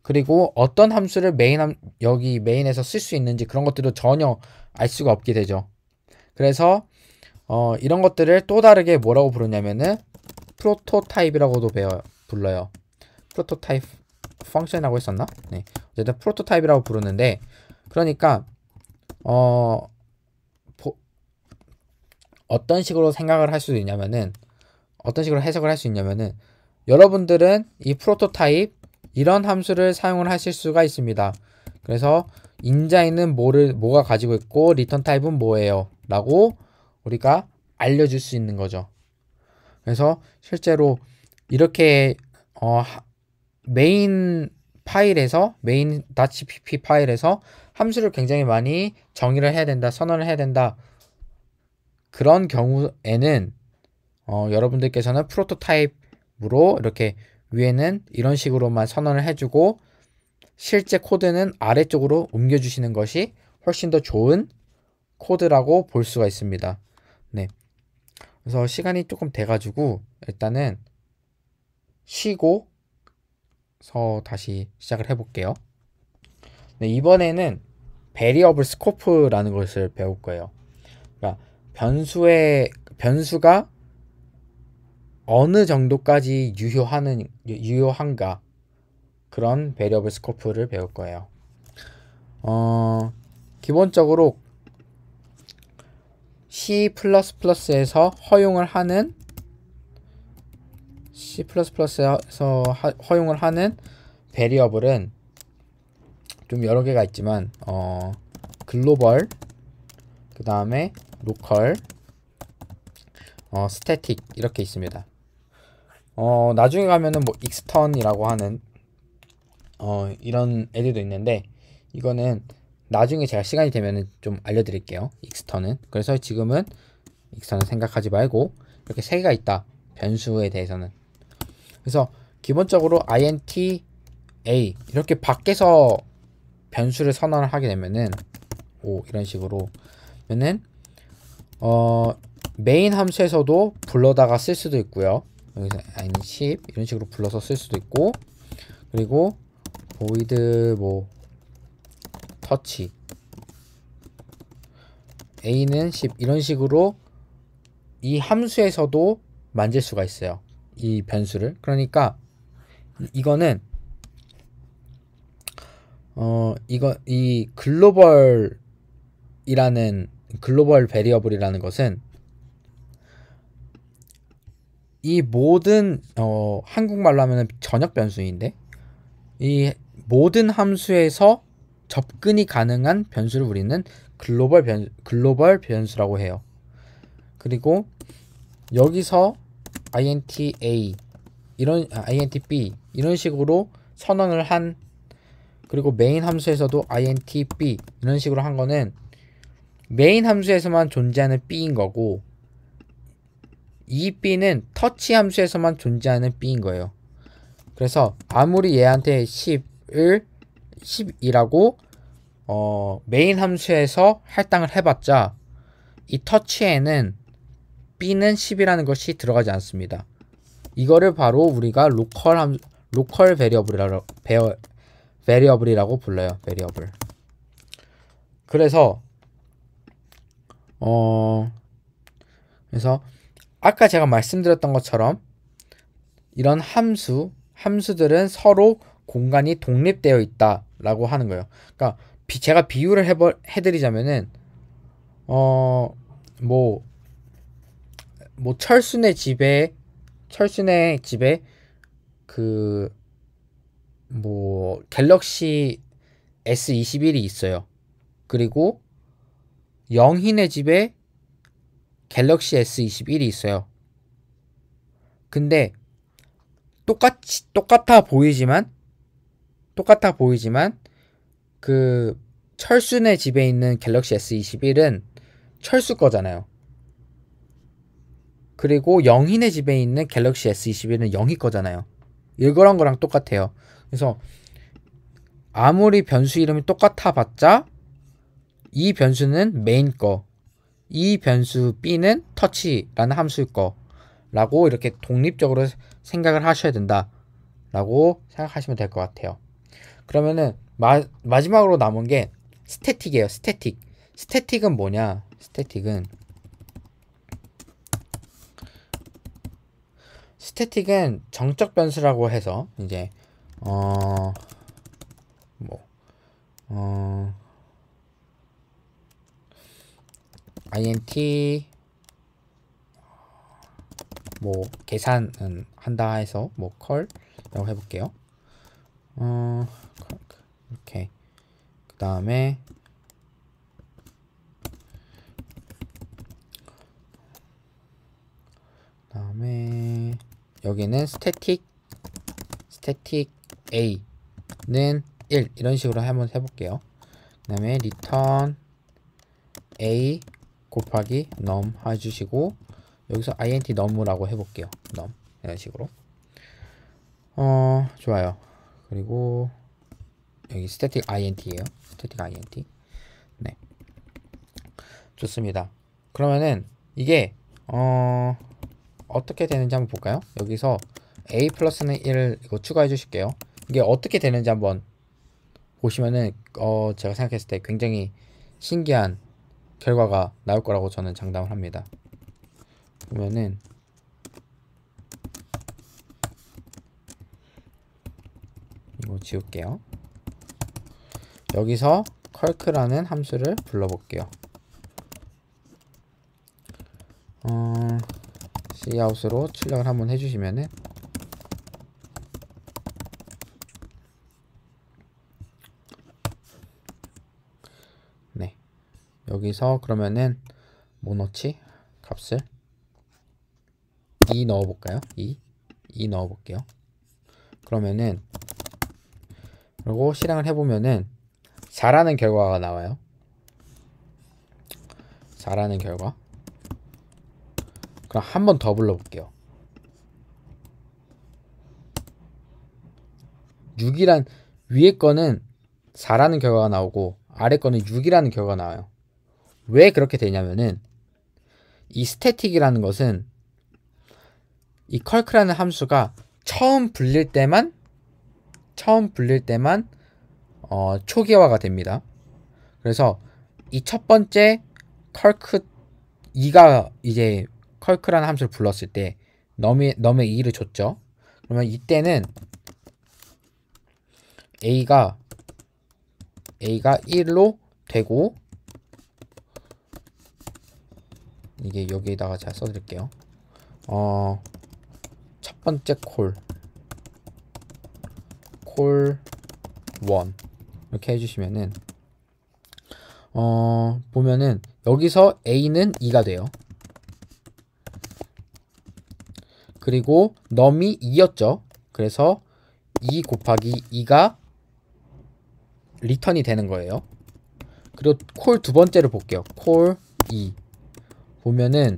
그리고 어떤 함수를 여기 메인에서 쓸 수 있는지 그런 것들도 전혀 알 수가 없게 되죠. 그래서 이런 것들을 또 다르게 뭐라고 부르냐면은 프로토타입이라고도 불러요. 프로토타입 펑션이라고 했었나? 네. 어쨌든 프로토타입이라고 부르는데, 그러니까 어떤 식으로 생각을 할 수 있냐면은 어떤 식으로 해석을 할 수 있냐면은 여러분들은 이 프로토타입 이런 함수를 사용을 하실 수가 있습니다. 그래서 인자에는 뭐가 가지고 있고 리턴 타입은 뭐예요? 라고 우리가 알려줄 수 있는 거죠. 그래서 실제로 이렇게 메인 파일에서 main.cpp 파일에서 함수를 굉장히 많이 정의를 해야 된다, 선언을 해야 된다. 그런 경우에는 여러분들께서는 프로토타입으로 이렇게 위에는 이런 식으로만 선언을 해주고 실제 코드는 아래쪽으로 옮겨주시는 것이 훨씬 더 좋은 코드라고 볼 수가 있습니다. 네. 그래서 시간이 조금 돼가지고 일단은 쉬고서 다시 시작을 해볼게요. 네, 이번에는 베리어블 스코프라는 것을 배울 거예요. 그러니까 변수가 어느 정도까지 유효한가 그런 베리어블 스코프를 배울 거예요. 기본적으로 C++에서 허용을 하는 베리어블은 좀 여러 개가 있지만 글로벌, 그 다음에 로컬, 스태틱 이렇게 있습니다. 나중에 가면은 뭐 익스턴이라고 하는 이런 애들도 있는데 이거는 나중에 제가 시간이 되면은 좀 알려드릴게요. 익스턴은. 그래서 지금은 익스턴은 생각하지 말고 이렇게 세 개가 있다. 변수에 대해서는. 그래서 기본적으로 int a 이렇게 밖에서 변수를 선언을 하게 되면은 이런 식으로 면은 메인 함수에서도 불러다가 쓸 수도 있고요. 여기서 int10 이런 식으로 불러서 쓸 수도 있고 그리고 void touch a는 10 이런 식으로 이 함수에서도 만질 수가 있어요. 이 변수를. 그러니까 이거는 이 글로벌 베리어블이라는 것은 이 모든 한국말로 하면 전역 변수인데 이 모든 함수에서 접근이 가능한 변수를 우리는 글로벌 변수라고 해요. 그리고 여기서 int a int b 이런 식으로 선언을 한 그리고 메인 함수에서도 int b 이런 식으로 한 거는 메인 함수에서만 존재하는 b인 거고 이 b는 터치 함수에서만 존재하는 b인 거예요. 그래서 아무리 얘한테 10이라고 메인 함수에서 할당을 해봤자 이 터치에는 b는 10이라는 것이 들어가지 않습니다. 이거를 바로 우리가 로컬 베리어블이라고 불러요. 베리어블. 그래서 아까 제가 말씀드렸던 것처럼 이런 함수들은 서로 공간이 독립되어 있다라고 하는 거예요. 그러니까 제가 비유를 해드리자면은 철순의 집에 갤럭시 S21이 있어요. 그리고 영희네 집에 갤럭시 S21이 있어요. 근데 똑같아 보이지만 그 철순의 집에 있는 갤럭시 S21은 철수 거잖아요. 그리고 영희네 집에 있는 갤럭시 S21은 영희 거잖아요. 이거랑 거랑 똑같아요. 그래서 아무리 변수 이름이 똑같아 봤자 이 변수는 메인 거, 이 변수 b는 터치라는 함수일 거 라고 이렇게 독립적으로 생각을 하셔야 된다 라고 생각하시면 될 것 같아요. 그러면은 마지막으로 남은 게 스태틱이에요. 스태틱은 뭐냐? 스태틱은 정적 변수라고 해서 이제 int 뭐 계산은 한다 해서 뭐 컬이라고 해볼게요. 이렇게 그 다음에 여기는 스태틱 A는 1 이런 식으로 한번 해볼게요. 그 다음에 return A 곱하기 num 해주시고 여기서 int num라고 해볼게요. num 이런 식으로. 좋아요. 그리고 여기 static int예요. static int. 네, 좋습니다. 그러면은 이게 어떻게 되는지 한번 볼까요? 여기서 a 플러스는 1을 이거 추가해 주실게요. 이게 어떻게 되는지 한번 보시면은 제가 생각했을 때 굉장히 신기한 결과가 나올 거라고 저는 장담을 합니다. 보면은 이거 지울게요. 여기서 컬크라는 함수를 불러볼게요. cout으로 출력을 한번 해주시면은 네, 여기서 그러면은 뭐 넣지? 값을 2 넣어볼까요? 2 넣어볼게요. 그러면은 그리고 실행을 해보면은 4라는 결과가 나와요. 4라는 결과. 그럼 한 번 더 불러볼게요. 6이란 위에 거는 4라는 결과가 나오고 아래 거는 6이라는 결과가 나와요. 왜 그렇게 되냐면은 이 스태틱이라는 것은 이 컬크라는 함수가 처음 불릴 때만 초기화가 됩니다. 그래서 이 첫 번째 컬크 2가 이제 컬크라는 함수를 불렀을 때 num의 2를 줬죠. 그러면 이때는 a가 1로 되고 이게 여기에다가 제가 써드릴게요. 첫 번째 콜 1 이렇게 해주시면은 보면은 여기서 a는 2가 돼요. 그리고 num이 2였죠. 그래서 2 곱하기 2가 리턴이 되는 거예요. 그리고 콜 두 번째를 볼게요. 콜 2 보면은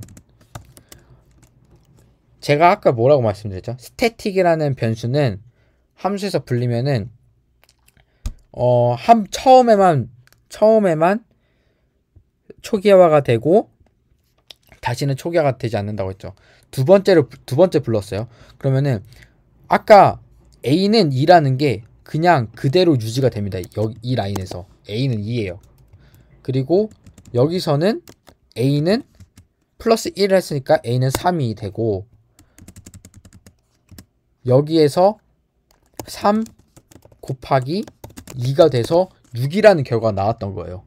제가 아까 뭐라고 말씀드렸죠? 스태틱이라는 변수는 함수에서 불리면은 처음에만 초기화가 되고 다시는 초기화가 되지 않는다고 했죠. 두 번째 불렀어요. 그러면은 아까 a는 2라는 게 그냥 그대로 유지가 됩니다. 이 라인에서 a는 2예요. 그리고 여기서는 a는 플러스 1을 했으니까 a는 3이 되고 여기에서 3 곱하기 2가 돼서 6이라는 결과가 나왔던 거예요.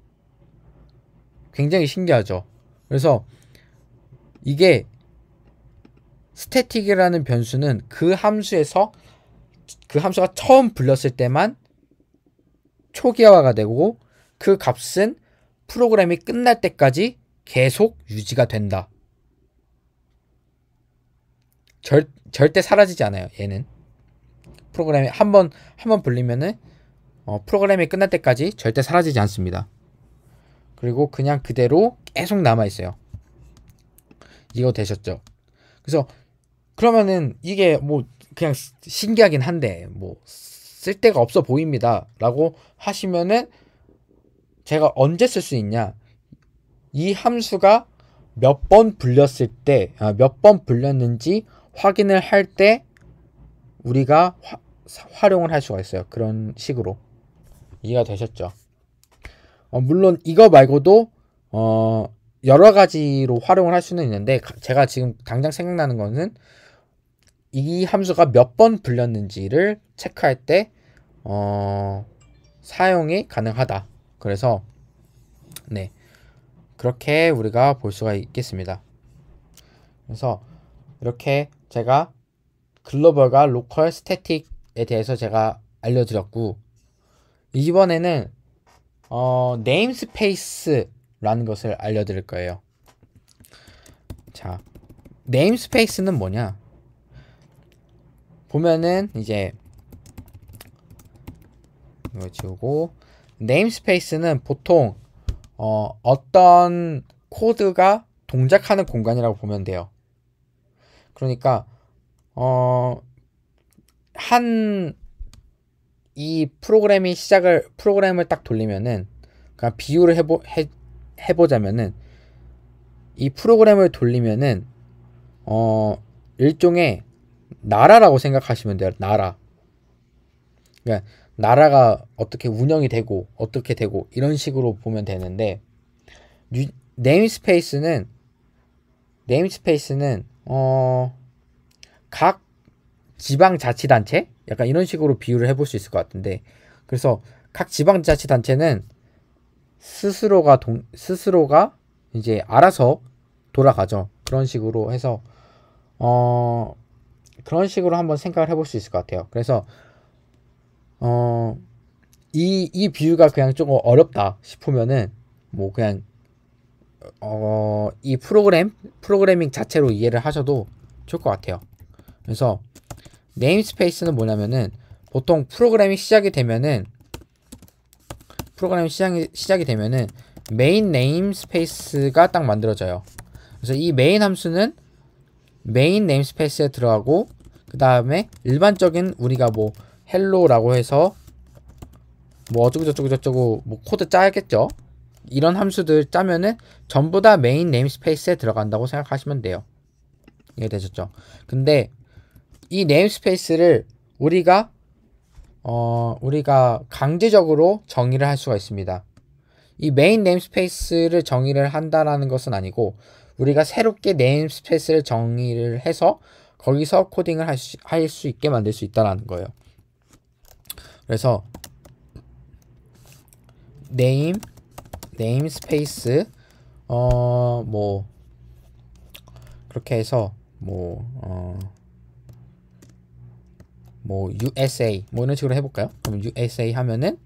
굉장히 신기하죠. 그래서 이게 스태틱이라는 변수는 그 함수가 처음 불렸을 때만 초기화가 되고 그 값은 프로그램이 끝날 때까지 계속 유지가 된다. 절대 사라지지 않아요. 얘는 프로그램이 한번 불리면은 프로그램이 끝날 때까지 절대 사라지지 않습니다. 그리고 그냥 그대로 계속 남아 있어요. 이거 되셨죠? 그래서 그러면은 이게 뭐 그냥 신기하긴 한데 뭐 쓸데가 없어 보입니다 라고 하시면은 제가 언제 쓸 수 있냐, 이 함수가 몇 번 불렸는지 확인을 할 때 우리가 활용을 할 수가 있어요. 그런 식으로. 이해가 되셨죠? 물론 이거 말고도 여러 가지로 활용을 할 수는 있는데 제가 지금 당장 생각나는 거는 이 함수가 몇 번 불렸는지를 체크할 때 사용이 가능하다. 그래서 네, 그렇게 우리가 볼 수가 있겠습니다. 그래서 이렇게 제가 글로벌과 로컬 스태틱에 대해서 제가 알려드렸고, 이번에는 네임스페이스라는 것을 알려드릴 거예요. 자, 네임스페이스는 뭐냐? 보면은 이제 이거 지우고, 네임스페이스는 보통 어떤 코드가 동작하는 공간이라고 보면 돼요. 그러니까 이 프로그램을 딱 돌리면은, 그냥 비유를 해보자면은, 이 프로그램을 돌리면은 일종의 나라라고 생각하시면 돼요. 나라. 그러니까 나라가 어떻게 운영이 되고 어떻게 되고 이런 식으로 보면 되는데, 네임스페이스는 각 지방자치단체? 약간 이런 식으로 비유를 해볼 수 있을 것 같은데, 그래서 각 지방자치단체는 스스로가 이제 알아서 돌아가죠. 그런 식으로 해서 그런 식으로 한번 생각을 해볼 수 있을 것 같아요. 그래서 이 비유가 그냥 조금 어렵다 싶으면은 뭐 그냥 이 프로그래밍 자체로 이해를 하셔도 좋을 것 같아요. 그래서 네임스페이스는 뭐냐면은, 보통 프로그램이 시작이 되면은 메인 네임스페이스가 딱 만들어져요. 그래서 이 메인 함수는 메인 네임스페이스에 들어가고, 그 다음에 일반적인 우리가 뭐 헬로라고 해서 뭐 어쩌고저쩌고 뭐 코드 짜야겠죠. 이런 함수들 짜면은 전부 다 메인 네임스페이스에 들어간다고 생각하시면 돼요. 이해 되셨죠? 근데 이 네임스페이스를 우리가 강제적으로 정의를 할 수가 있습니다. 이 메인 네임스페이스를 정의를 한다라는 것은 아니고, 우리가 새롭게 네임스페이스를 정의를 해서 거기서 코딩을 할 수 있게 만들 수 있다라는 거예요. 그래서 네임스페이스 뭐 그렇게 해서 뭐 USA 뭐 이런 식으로 해볼까요? 그럼 USA 하면은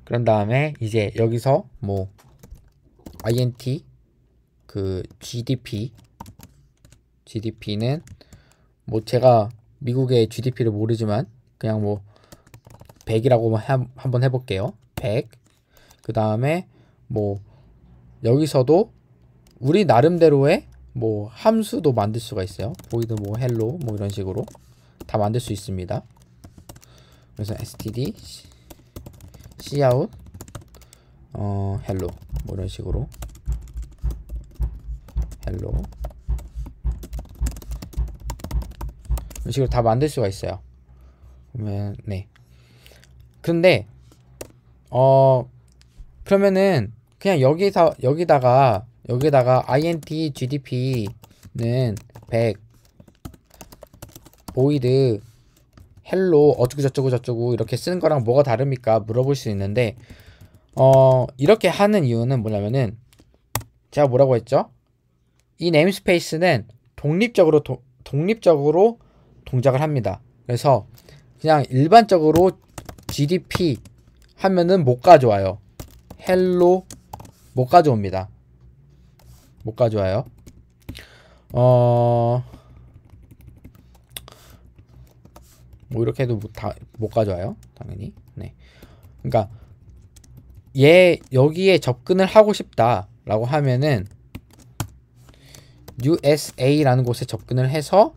그런 다음에 이제 여기서 뭐 int 그 GDP는 뭐 제가 미국의 GDP를 모르지만 그냥 뭐 100이라고 한번 해볼게요. 100. 그 다음에 뭐 여기서도 우리 나름대로의 뭐 함수도 만들 수가 있어요. void 뭐 hello 뭐 이런 식으로 다 만들 수 있습니다. 그래서 std cout hello 뭐 이런 식으로 hello 이런 식으로 다 만들 수가 있어요. 그러면 네. 그런데 그러면은 그냥 여기다가 int gdp는 100 void hello 어쩌고 이렇게 쓰는 거랑 뭐가 다릅니까? 물어볼 수 있는데, 이렇게 하는 이유는 뭐냐면은, 제가 뭐라고 했죠? 이 네임스페이스는 독립적으로 동작을 합니다. 그래서 그냥 일반적으로 gdp 하면은 못 가져와요. hello 못 가져옵니다. 못 가져와요. 뭐 이렇게 해도 못 가져와요. 당연히. 네. 그러니까 여기에 접근을 하고 싶다라고 하면은 USA라는 곳에 접근을 해서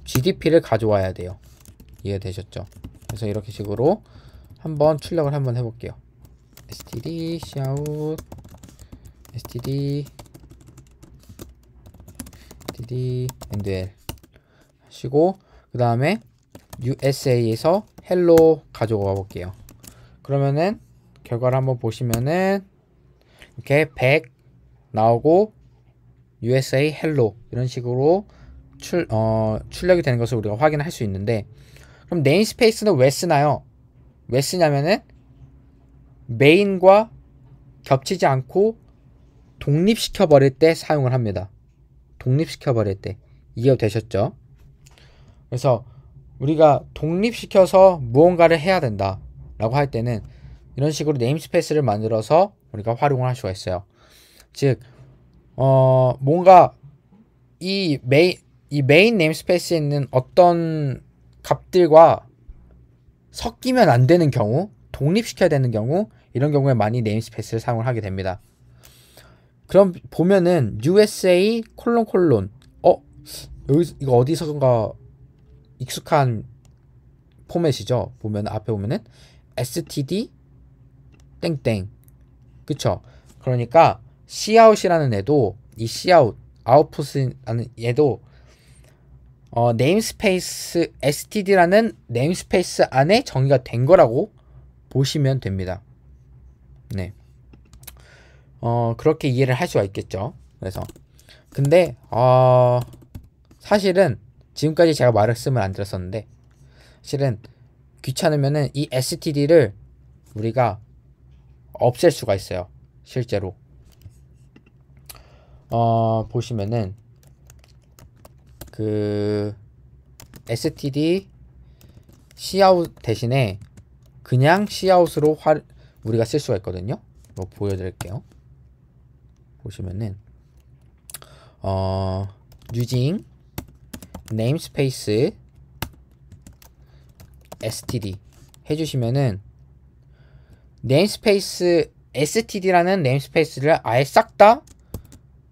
GDP를 가져와야 돼요. 이해되셨죠? 그래서 이렇게 식으로 한번 출력을 한번 해볼게요. std cout std endl 하시고, 그 다음에 USA에서 hello 가져와 볼게요. 그러면은 결과를 한번 보시면은 이렇게 100 나오고 USA hello 이런 식으로 출력이 되는 것을 우리가 확인할 수 있는데, 그럼 네임스페이스는 왜 쓰나요? 메인과 겹치지 않고 독립시켜 버릴 때 사용을 합니다. 독립시켜 버릴 때. 이해되셨죠? 그래서 우리가 독립시켜서 무언가를 해야 된다 라고 할 때는 이런 식으로 네임스페이스를 만들어서 우리가 활용을 할 수가 있어요. 즉 뭔가 이 메인 네임스페이스에 있는 어떤 값들과 섞이면 안 되는 경우, 독립시켜야 되는 경우, 이런 경우에 많이 네임스페이스를 사용을 하게 됩니다. 그럼 보면은 USA 여기 이거 어디서가 익숙한 포맷이죠. 보면 앞에 보면은 std 땡땡, 그쵸? 그러니까 cout이라는 애도 이 cout 아웃풋이라는 얘도 네임스페이스 std라는 네임스페이스 안에 정의가 된 거라고 보시면 됩니다. 네. 그렇게 이해를 할 수가 있겠죠. 그래서 근데 사실은 지금까지 제가 말씀을 안 드렸었는데 사실은 귀찮으면은 이 std를 우리가 없앨 수가 있어요. 실제로 보시면은 그 std cout 대신에 그냥 cout으로 우리가 쓸 수가 있거든요. 이거 보여드릴게요. 보시면은 using namespace std 해주시면은 네임스페이스 std라는 네임스페이스를 아예 싹 다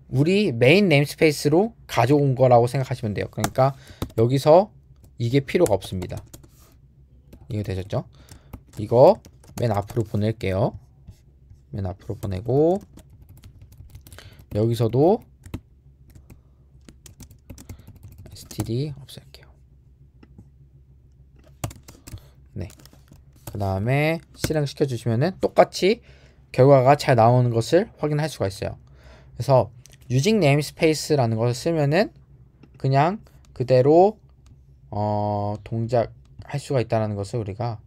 우리 메인 네임스페이스로 가져온 거라고 생각하시면 돼요. 그러니까 여기서 이게 필요가 없습니다. 이거 되셨죠? 이거 맨 앞으로 보낼게요. 맨 앞으로 보내고 여기서도 std 없앨게요. 네. 그 다음에 실행시켜 주시면은 똑같이 결과가 잘 나오는 것을 확인할 수가 있어요. 그래서 using namespace라는 것을 쓰면은 그냥 그대로 동작할 수가 있다는 것을 우리가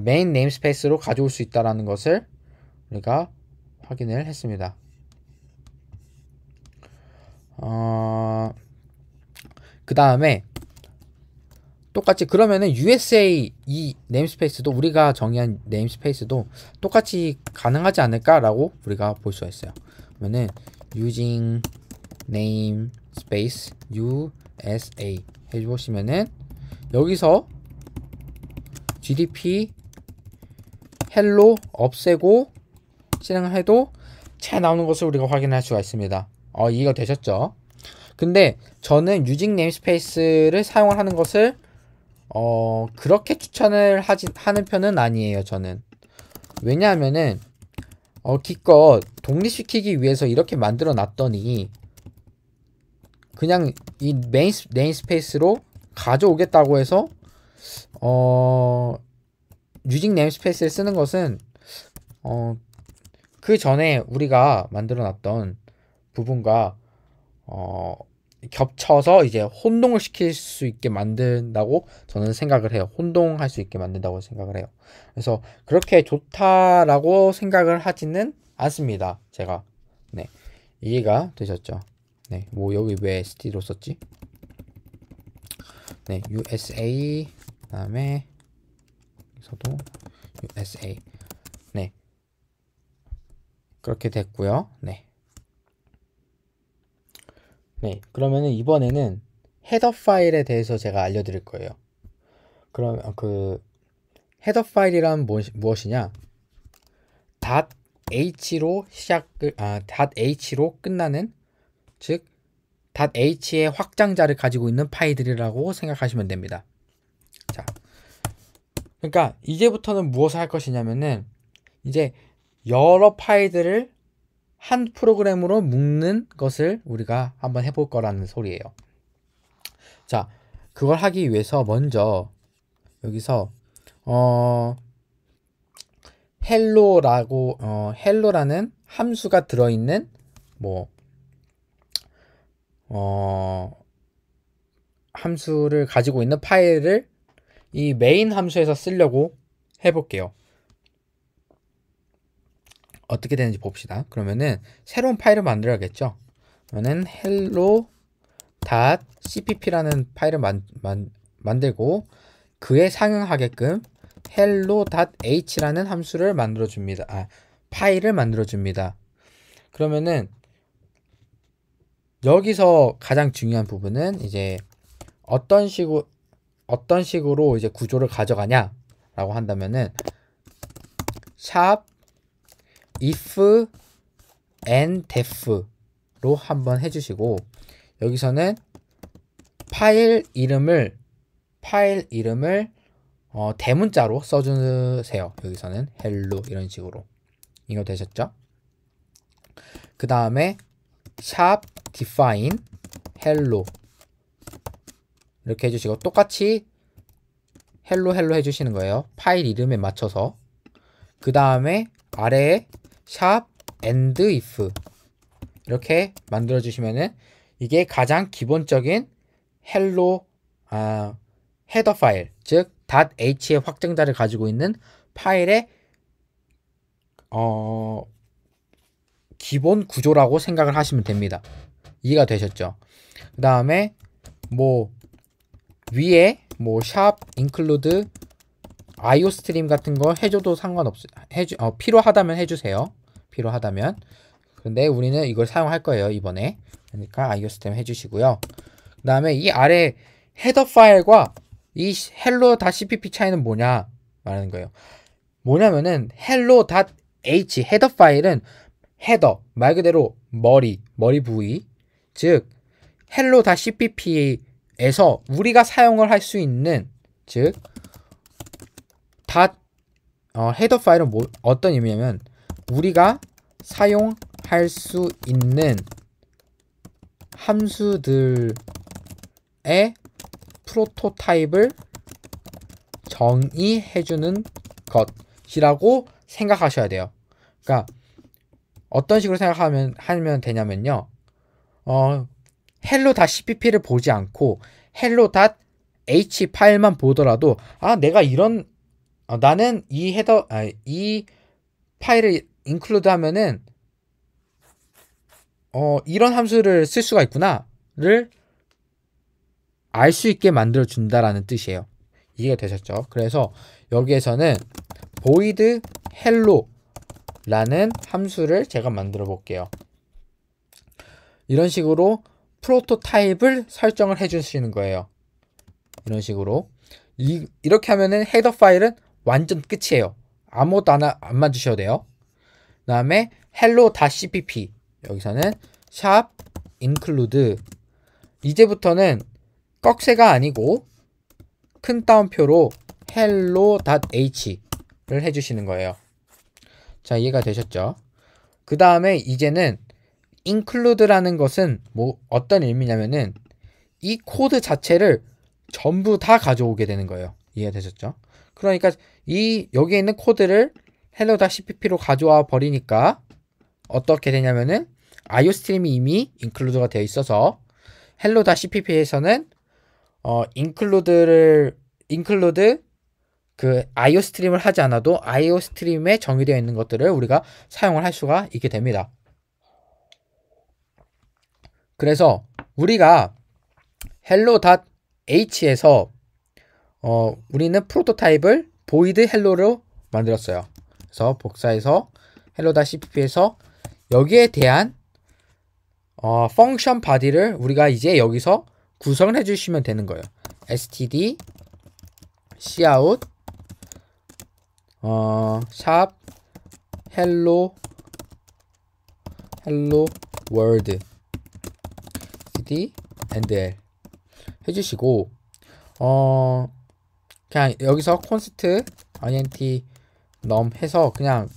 메인 네임스페이스로 가져올 수 있다는 것을 우리가 확인을 했습니다. 그 다음에 똑같이 그러면은 USA 이 네임스페이스도 우리가 정의한 네임스페이스도 똑같이 가능하지 않을까라고 우리가 볼 수가 있어요. 그러면은 using namespace USA 해보시면은 여기서 gdp hello 없애고 실행을 해도 잘 나오는 것을 우리가 확인할 수가 있습니다. 이해가 되셨죠? 근데 저는 using namespace를 사용을 하는 것을 그렇게 추천을 하는 편은 아니에요, 저는. 왜냐하면은, 기껏 독립시키기 위해서 이렇게 만들어 놨더니, 그냥 이 메인 네임스페이스로 가져오겠다고 해서, using namespace를 쓰는 것은, 그 전에 우리가 만들어 놨던 부분과, 겹쳐서 이제 혼동을 시킬 수 있게 만든다고 저는 생각을 해요. 혼동할 수 있게 만든다고 생각을 해요. 그래서 그렇게 좋다라고 생각을 하지는 않습니다. 제가. 네. 이해가 되셨죠? 네. 뭐 여기 왜 std로 썼지? 네. USA 그다음에 여기서도 USA. 네. 그렇게 됐고요. 네. 네, 그러면은 이번에는 헤더 파일에 대해서 제가 알려드릴 거예요. 그럼 그 헤더 파일이란 무엇이냐? .h로 .h로 끝나는 즉 .h의 확장자를 가지고 있는 파일들이라고 생각하시면 됩니다. 자, 그러니까 이제부터는 무엇을 할 것이냐면은 이제 여러 파일들을 한 프로그램으로 묶는 것을 우리가 한번 해볼 거라는 소리예요. 자, 그걸 하기 위해서 먼저 여기서 hello라는 함수가 들어있는 함수를 가지고 있는 파일을 이 메인 함수에서 쓰려고 해볼게요. 어떻게 되는지 봅시다. 그러면은 새로운 파일을 만들어야겠죠. 그러면은 hello.cpp라는 파일을 만들고 그에 상응하게끔 hello.h라는 함수를 만들어줍니다. 파일을 만들어줍니다. 그러면은 여기서 가장 중요한 부분은 이제 어떤 식으로 이제 구조를 가져가냐라고 한다면은 샵 if and def로 한번 해주시고 여기서는 파일 이름을 대문자로 써주세요. 여기서는 hello 이런 식으로. 이거 되셨죠? 그 다음에 샵 define hello 이렇게 해주시고 똑같이 hello 해주시는 거예요. 파일 이름에 맞춰서. 그 다음에 아래에 샵 and if 이렇게 만들어 주시면은 이게 가장 기본적인 hello 헤더 파일, 즉 .h의 확정자를 가지고 있는 파일의 기본 구조라고 생각을 하시면 됩니다. 이해가 되셨죠? 그 다음에 위에 샵 include iostream 같은 거 해줘도 상관없어요. 필요하다면 해주세요. 필요하다면. 근데 우리는 이걸 사용할 거예요, 이번에. 그러니까 iostream 해주시고요. 그 다음에 이 아래 헤더 파일과 이 hello.cpp 차이는 뭐냐 말하는 거예요. 뭐냐면은 hello.h 헤더 파일은 헤더 말 그대로 머리 부위, 즉 hello.cpp에서 우리가 사용을 할 수 있는, 즉 헤더 파일은 어떤 의미냐면 우리가 사용할 수 있는 함수들의 프로토타입을 정의해주는 것이라고 생각하셔야 돼요. 그러니까 어떤 식으로 하면 되냐면요. hello.cpp를 보지 않고 hello.h 파일만 보더라도 내가 나는 이 파일을 include 하면은 이런 함수를 쓸 수가 있구나를 알 수 있게 만들어 준다라는 뜻이에요. 이해가 되셨죠? 그래서 여기에서는 void hello 라는 함수를 제가 만들어 볼게요. 이런 식으로 프로토타입을 설정을 해 주시는 거예요. 이런 식으로 이렇게 하면은 헤더 파일은 완전 끝이에요. 아무것도 안 만드셔도 돼요. 그 다음에 hello.cpp 여기서는 샵 include 이제부터는 꺽쇠가 아니고 큰 따옴표로 hello.h를 해주시는 거예요. 자, 이해가 되셨죠? 그 다음에 이제는 include라는 것은 어떤 의미냐면은 이 코드 자체를 전부 다 가져오게 되는 거예요. 이해가 되셨죠? 그러니까 여기에 있는 코드를 hello.cpp로 가져와 버리니까 어떻게 되냐면은 iostream이 이미 include가 되어 있어서 hello.cpp에서는 include 그 iostream을 하지 않아도 iostream에 정의되어 있는 것들을 우리가 사용을 할 수가 있게 됩니다. 그래서 우리가 hello.h에서 우리는 프로토타입을 void hello로 만들었어요. 그래서 복사해서 hello.cpp에서 여기에 대한 펑션 바디를 우리가 이제 여기서 구성을 해주시면 되는 거예요. std cout 샵 hello world std and l 해주시고 그냥 여기서 const int num 해서 그냥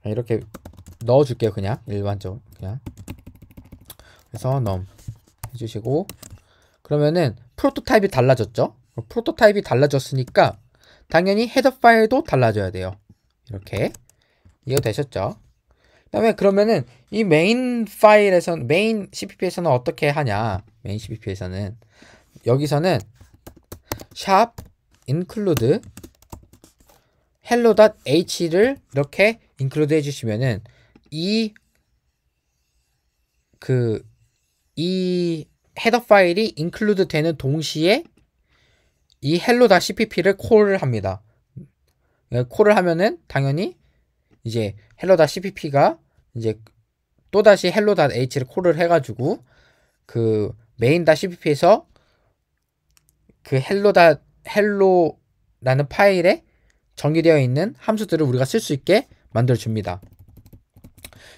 이렇게 넣어줄게요. 그냥 일반적으로 그냥 그래서 num 해주시고 그러면은 프로토타입이 달라졌죠. 프로토타입이 달라졌으니까 당연히 헤더 파일도 달라져야 돼요. 이렇게 이해 되셨죠? 그다음에 그러면은 이 메인 CPP에서는 어떻게 하냐? 메인 CPP에서는 여기서는 샵 include hello.h를 이렇게 include 해주시면은 이 헤더 파일이 include 되는 동시에 이 hello.cpp를 콜을 합니다. 콜을 하면은 당연히 이제 hello.cpp가 이제 또다시 hello.h를 콜을 해가지고 그 main.cpp에서 그 hello라는 파일에 정의되어 있는 함수들을 우리가 쓸 수 있게 만들어줍니다.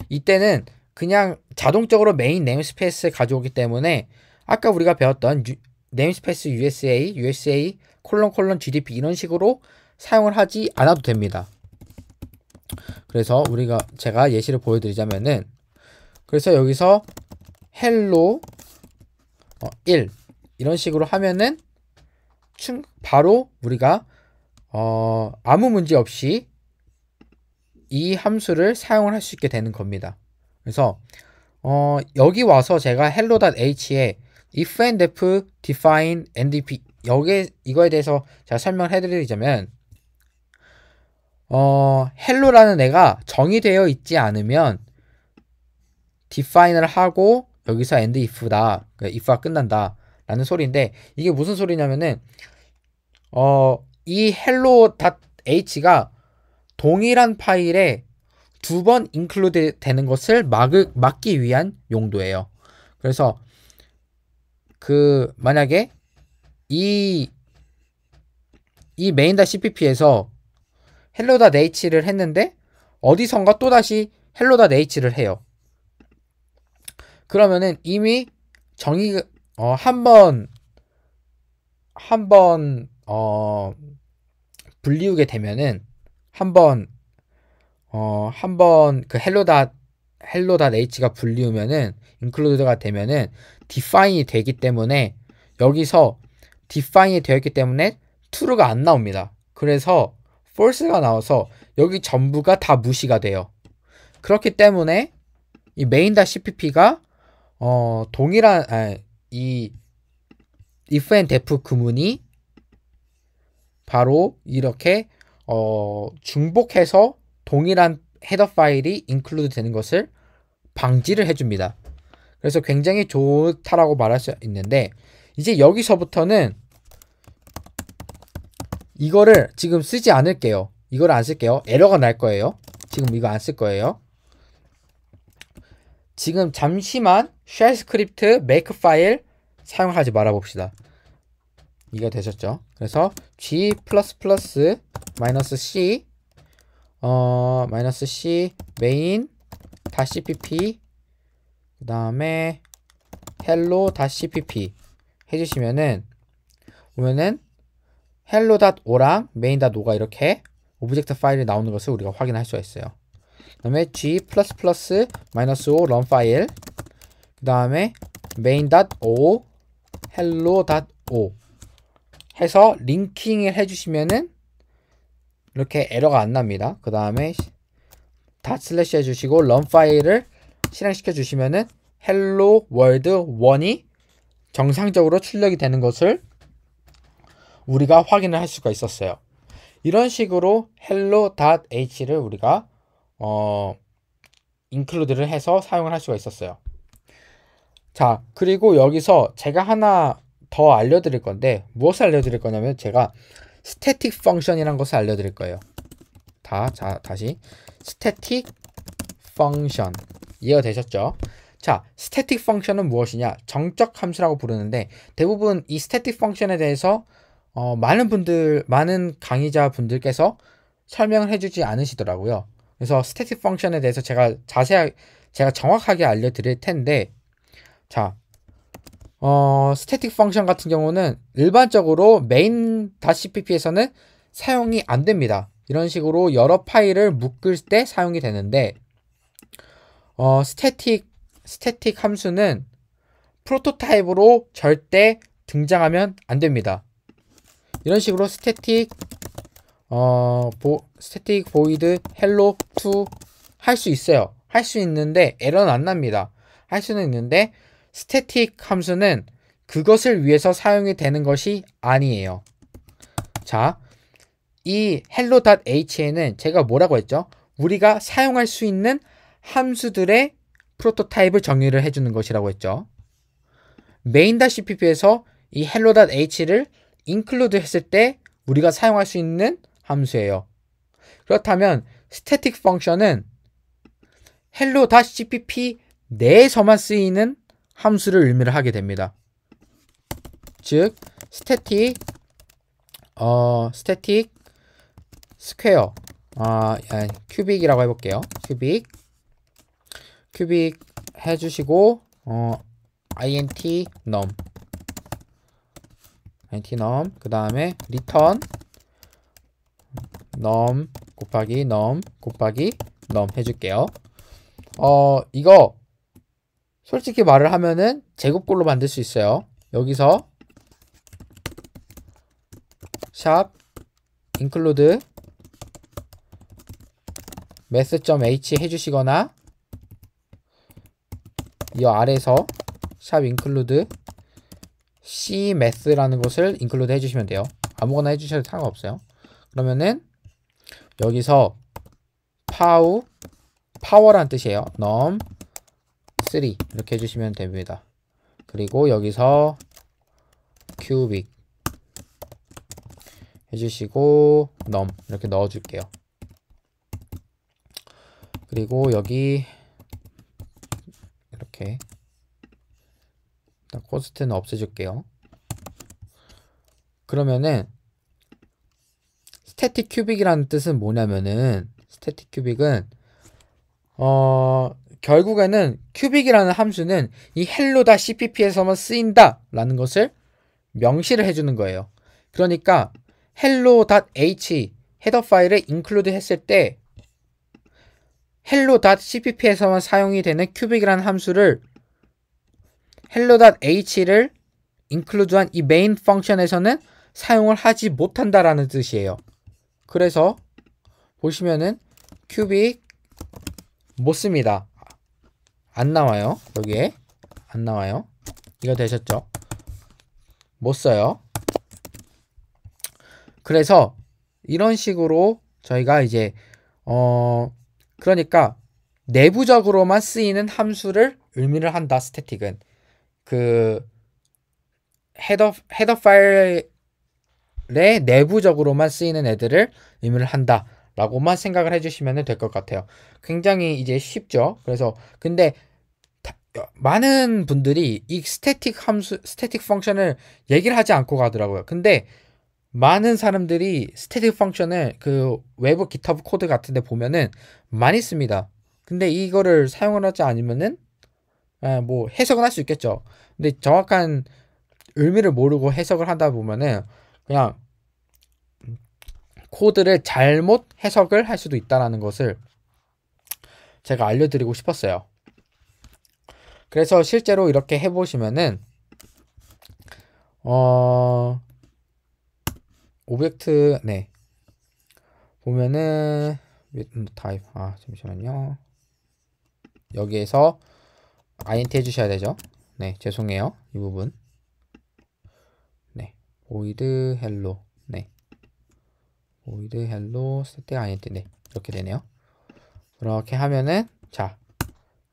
이때는 그냥 자동적으로 메인 네임스페이스를 가져오기 때문에 아까 우리가 배웠던 네임스페이스 USA ::GDP 이런 식으로 사용을 하지 않아도 됩니다. 그래서 제가 예시를 보여드리자면은 그래서 여기서 hello 1 이런 식으로 하면은 바로 우리가 아무 문제 없이 이 함수를 사용을 할 수 있게 되는 겁니다. 그래서 여기 와서 제가 hello.h에 if and if define ndp 이거에 대해서 제가 설명을 해드리자면 hello라는 애가 정의되어 있지 않으면 define을 하고 여기서 and if다, 그러니까 if가 끝난다 라는 소리인데, 이게 무슨 소리냐면은 이 hello.h가 동일한 파일에 두 번 include 되는 것을 막기 위한 용도예요. 그래서 만약에 이 main.cpp에서 hello.h를 했는데 어디선가 또다시 hello.h를 해요. 그러면은 이미 한번 불리우게 되면은 한번 그 hello.h가 불리우면은 include가 되면은 define이 되기 때문에 여기서 define이 되었기 때문에 true가 안 나옵니다. 그래서 false가 나와서 여기 전부가 다 무시가 돼요. 그렇기 때문에 이 main.cpp가 동일한 이 if and def 구문이 바로 이렇게 중복해서 동일한 헤더 파일이 include 되는 것을 방지를 해줍니다. 그래서 굉장히 좋다라고 말할 수 있는데, 이제 여기서부터는 이거를 지금 쓰지 않을게요. 이거를 안 쓸게요. 에러가 날 거예요. 지금 이거 안 쓸 거예요. 지금 잠시만 쉘 스크립트 make 파일 사용하지 말아 봅시다. 이거 되셨죠? 그래서 g++ -c -c main.cpp 그 다음에 hello.cpp 해주시면은 보면은 hello.o랑 main.o가 이렇게 오브젝트 파일이 나오는 것을 우리가 확인할 수가 있어요. 그 다음에 g++ -o run 파일 그 다음에 main.o hello.o 해서 링킹을 해주시면은 이렇게 에러가 안 납니다. 그 다음에 닷/ 해주시고 run 파일을 실행시켜 주시면은 hello world 1이 정상적으로 출력이 되는 것을 우리가 확인을 할 수가 있었어요. 이런 식으로 hello.h를 우리가 include를 해서 사용을 할 수가 있었어요. 자, 그리고 여기서 제가 하나 더 알려드릴 건데, 무엇을 알려드릴 거냐면 제가 static function이라는 것을 알려드릴 거예요. 다시 static function 이해가 되셨죠? 자, static function은 무엇이냐? 정적 함수라고 부르는데, 대부분 이 static function에 대해서 많은 강의자 분들께서 설명을 해주지 않으시더라고요. 그래서 static function에 대해서 제가 정확하게 알려드릴 텐데, 자, static function 같은 경우는 일반적으로 main.cpp에서는 사용이 안 됩니다. 이런 식으로 여러 파일을 묶을 때 사용이 되는데, static 함수는 프로토타입으로 절대 등장하면 안 됩니다. 이런 식으로 static void hello to 할 수 있어요. 할 수 있는데 에러는 안 납니다. 할 수는 있는데 static 함수는 그것을 위해서 사용이 되는 것이 아니에요. 자, 이 hello.h에는 제가 뭐라고 했죠? 우리가 사용할 수 있는 함수들의 프로토타입을 정의를 해주는 것이라고 했죠. main.cpp에서 이 hello.h를 include 했을 때 우리가 사용할 수 있는 함수예요. 그렇다면 static function은 hello.cpp 내에서만 쓰이는 함수를 의미를 하게 됩니다. 즉 static square 큐빅이라고 해볼게요. 큐빅 해주시고 int num 그 다음에 return num 곱하기 num 해줄게요. 이거 솔직히 말을 하면은 제곱꼴로 만들 수 있어요. 여기서 샵 include math.h 해주시거나 이 아래에서 샵 include cmath라는 것을 include 해주시면 돼요. 아무거나 해주셔도 상관없어요. 그러면은 여기서 파워라는 뜻이에요. num 3 이렇게 해주시면 됩니다. 그리고 여기서 cubic 해주시고 num 이렇게 넣어줄게요. 그리고 여기 이렇게 일단 코스트는 없애줄게요. 그러면은 static cubic이라는 뜻은 뭐냐면은 static cubic은 결국에는 cubic이라는 함수는 이 hello.cpp에서만 쓰인다 라는 것을 명시를 해주는 거예요. 그러니까 hello.h 헤더 파일을 include 했을 때 hello.cpp에서만 사용이 되는 cubic이라는 함수를 hello.h를 include한 이 main 펑션에서는 사용을 하지 못한다라는 뜻이에요. 그래서 보시면은 cubic 못 씁니다. 안 나와요. 여기에 안 나와요. 이거 되셨죠? 못 써요. 그래서 이런 식으로 저희가 이제 그러니까 내부적으로만 쓰이는 함수를 의미를 한다. 스태틱은 그 헤더 파일의 내부적으로만 쓰이는 애들을 의미를 한다 라고만 생각을 해주시면 될 것 같아요. 굉장히 이제 쉽죠. 그래서 근데 많은 분들이 이 스태틱 펑션을 얘기를 하지 않고 가더라고요. 근데 많은 사람들이 스태틱 펑션을 그 외부 GitHub 코드 같은 데 보면은 많이 씁니다. 근데 이거를 사용을 하지 않으면은 뭐 해석은 할 수 있겠죠. 근데 정확한 의미를 모르고 해석을 하다 보면은 그냥 코드를 잘못 해석을 할 수도 있다는 것을 제가 알려드리고 싶었어요. 그래서 실제로 이렇게 해보시면은 오브젝트 보면은 타입 잠시만요. 여기에서 int 해주셔야 되죠. 네, 죄송해요. 이 부분. 네, void hello. 네, void hello static int. 네, 이렇게 되네요. 그렇게 하면은 자,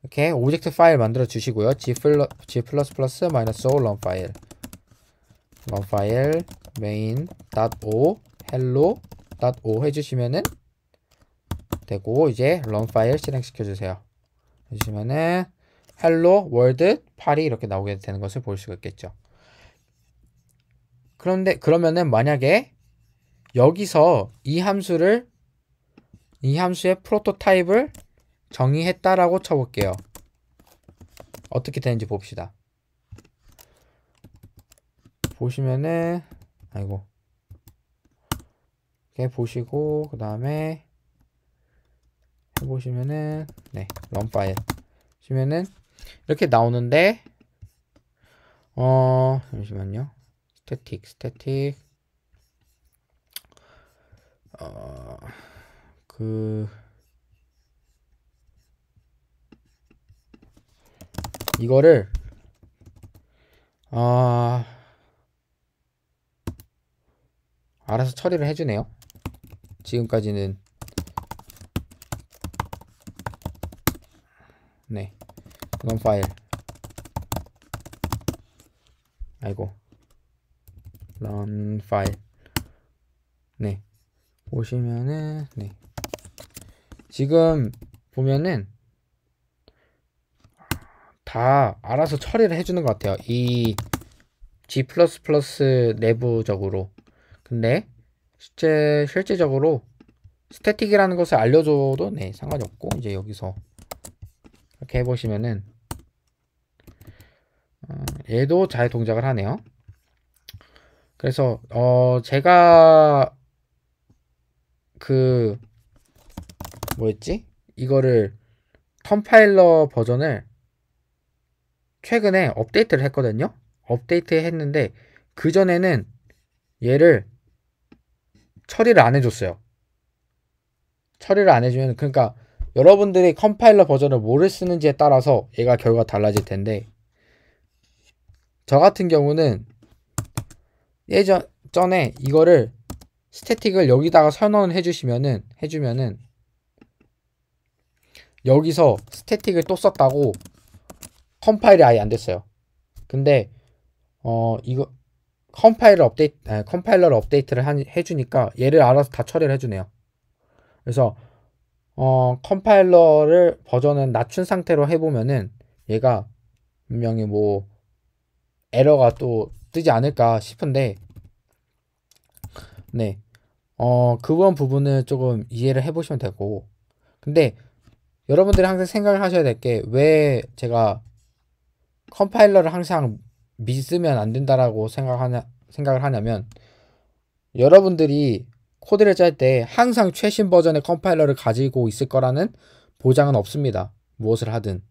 이렇게 오브젝트 파일 만들어 주시고요. g++ -o run 파일 main.o hello.o 해주시면은 되고 이제 run 파일 실행시켜 주세요. 해주시면은 hello world 8이 이렇게 나오게 되는 것을 볼 수가 있겠죠. 그러면은 만약에 여기서 이 함수의 프로토타입을 정의했다라고 쳐볼게요. 어떻게 되는지 봅시다. 보시면은 이렇게 보시고 그 다음에 해보시면은 run 파일 보시면은 이렇게 나오는데 잠시만요. static 이거를 알아서 처리를 해주네요. 지금까지는 네, run 파일. 아이고, run 파일. 네, 보시면은 네, 지금 보면은 다 알아서 처리를 해주는 것 같아요. 이 G++ 내부적으로. 근데 실제적으로 스태틱이라는 것을 알려줘도 네, 상관이 없고, 이제 여기서 이렇게 해보시면은 얘도 잘 동작을 하네요. 그래서 제가 그 뭐였지? 이거를 컴파일러 버전을 최근에 업데이트를 했거든요. 업데이트 했는데 그전에는 얘를 처리를 안 해줬어요. 처리를 안 해주면, 그러니까 여러분들이 컴파일러 버전을 뭐를 쓰는지에 따라서 얘가 결과가 달라질 텐데, 저 같은 경우는 예전에 이거를 스태틱을 여기다가 선언을 해주면은 여기서 스태틱을 또 썼다고 컴파일이 아예 안 됐어요. 근데 이거 컴파일러를 업데이트를 해주니까 얘를 알아서 다 처리를 해주네요. 그래서 컴파일러를 버전은 낮춘 상태로 해보면은 얘가 분명히 뭐 에러가 또 뜨지 않을까 싶은데, 네, 그런 부분을 조금 이해를 해보시면 되고, 근데 여러분들이 항상 생각을 하셔야 될 게, 왜 제가 컴파일러를 항상 믿으면 안 된다라고 생각을 하냐면, 여러분들이 코드를 짤 때 항상 최신 버전의 컴파일러를 가지고 있을 거라는 보장은 없습니다. 무엇을 하든.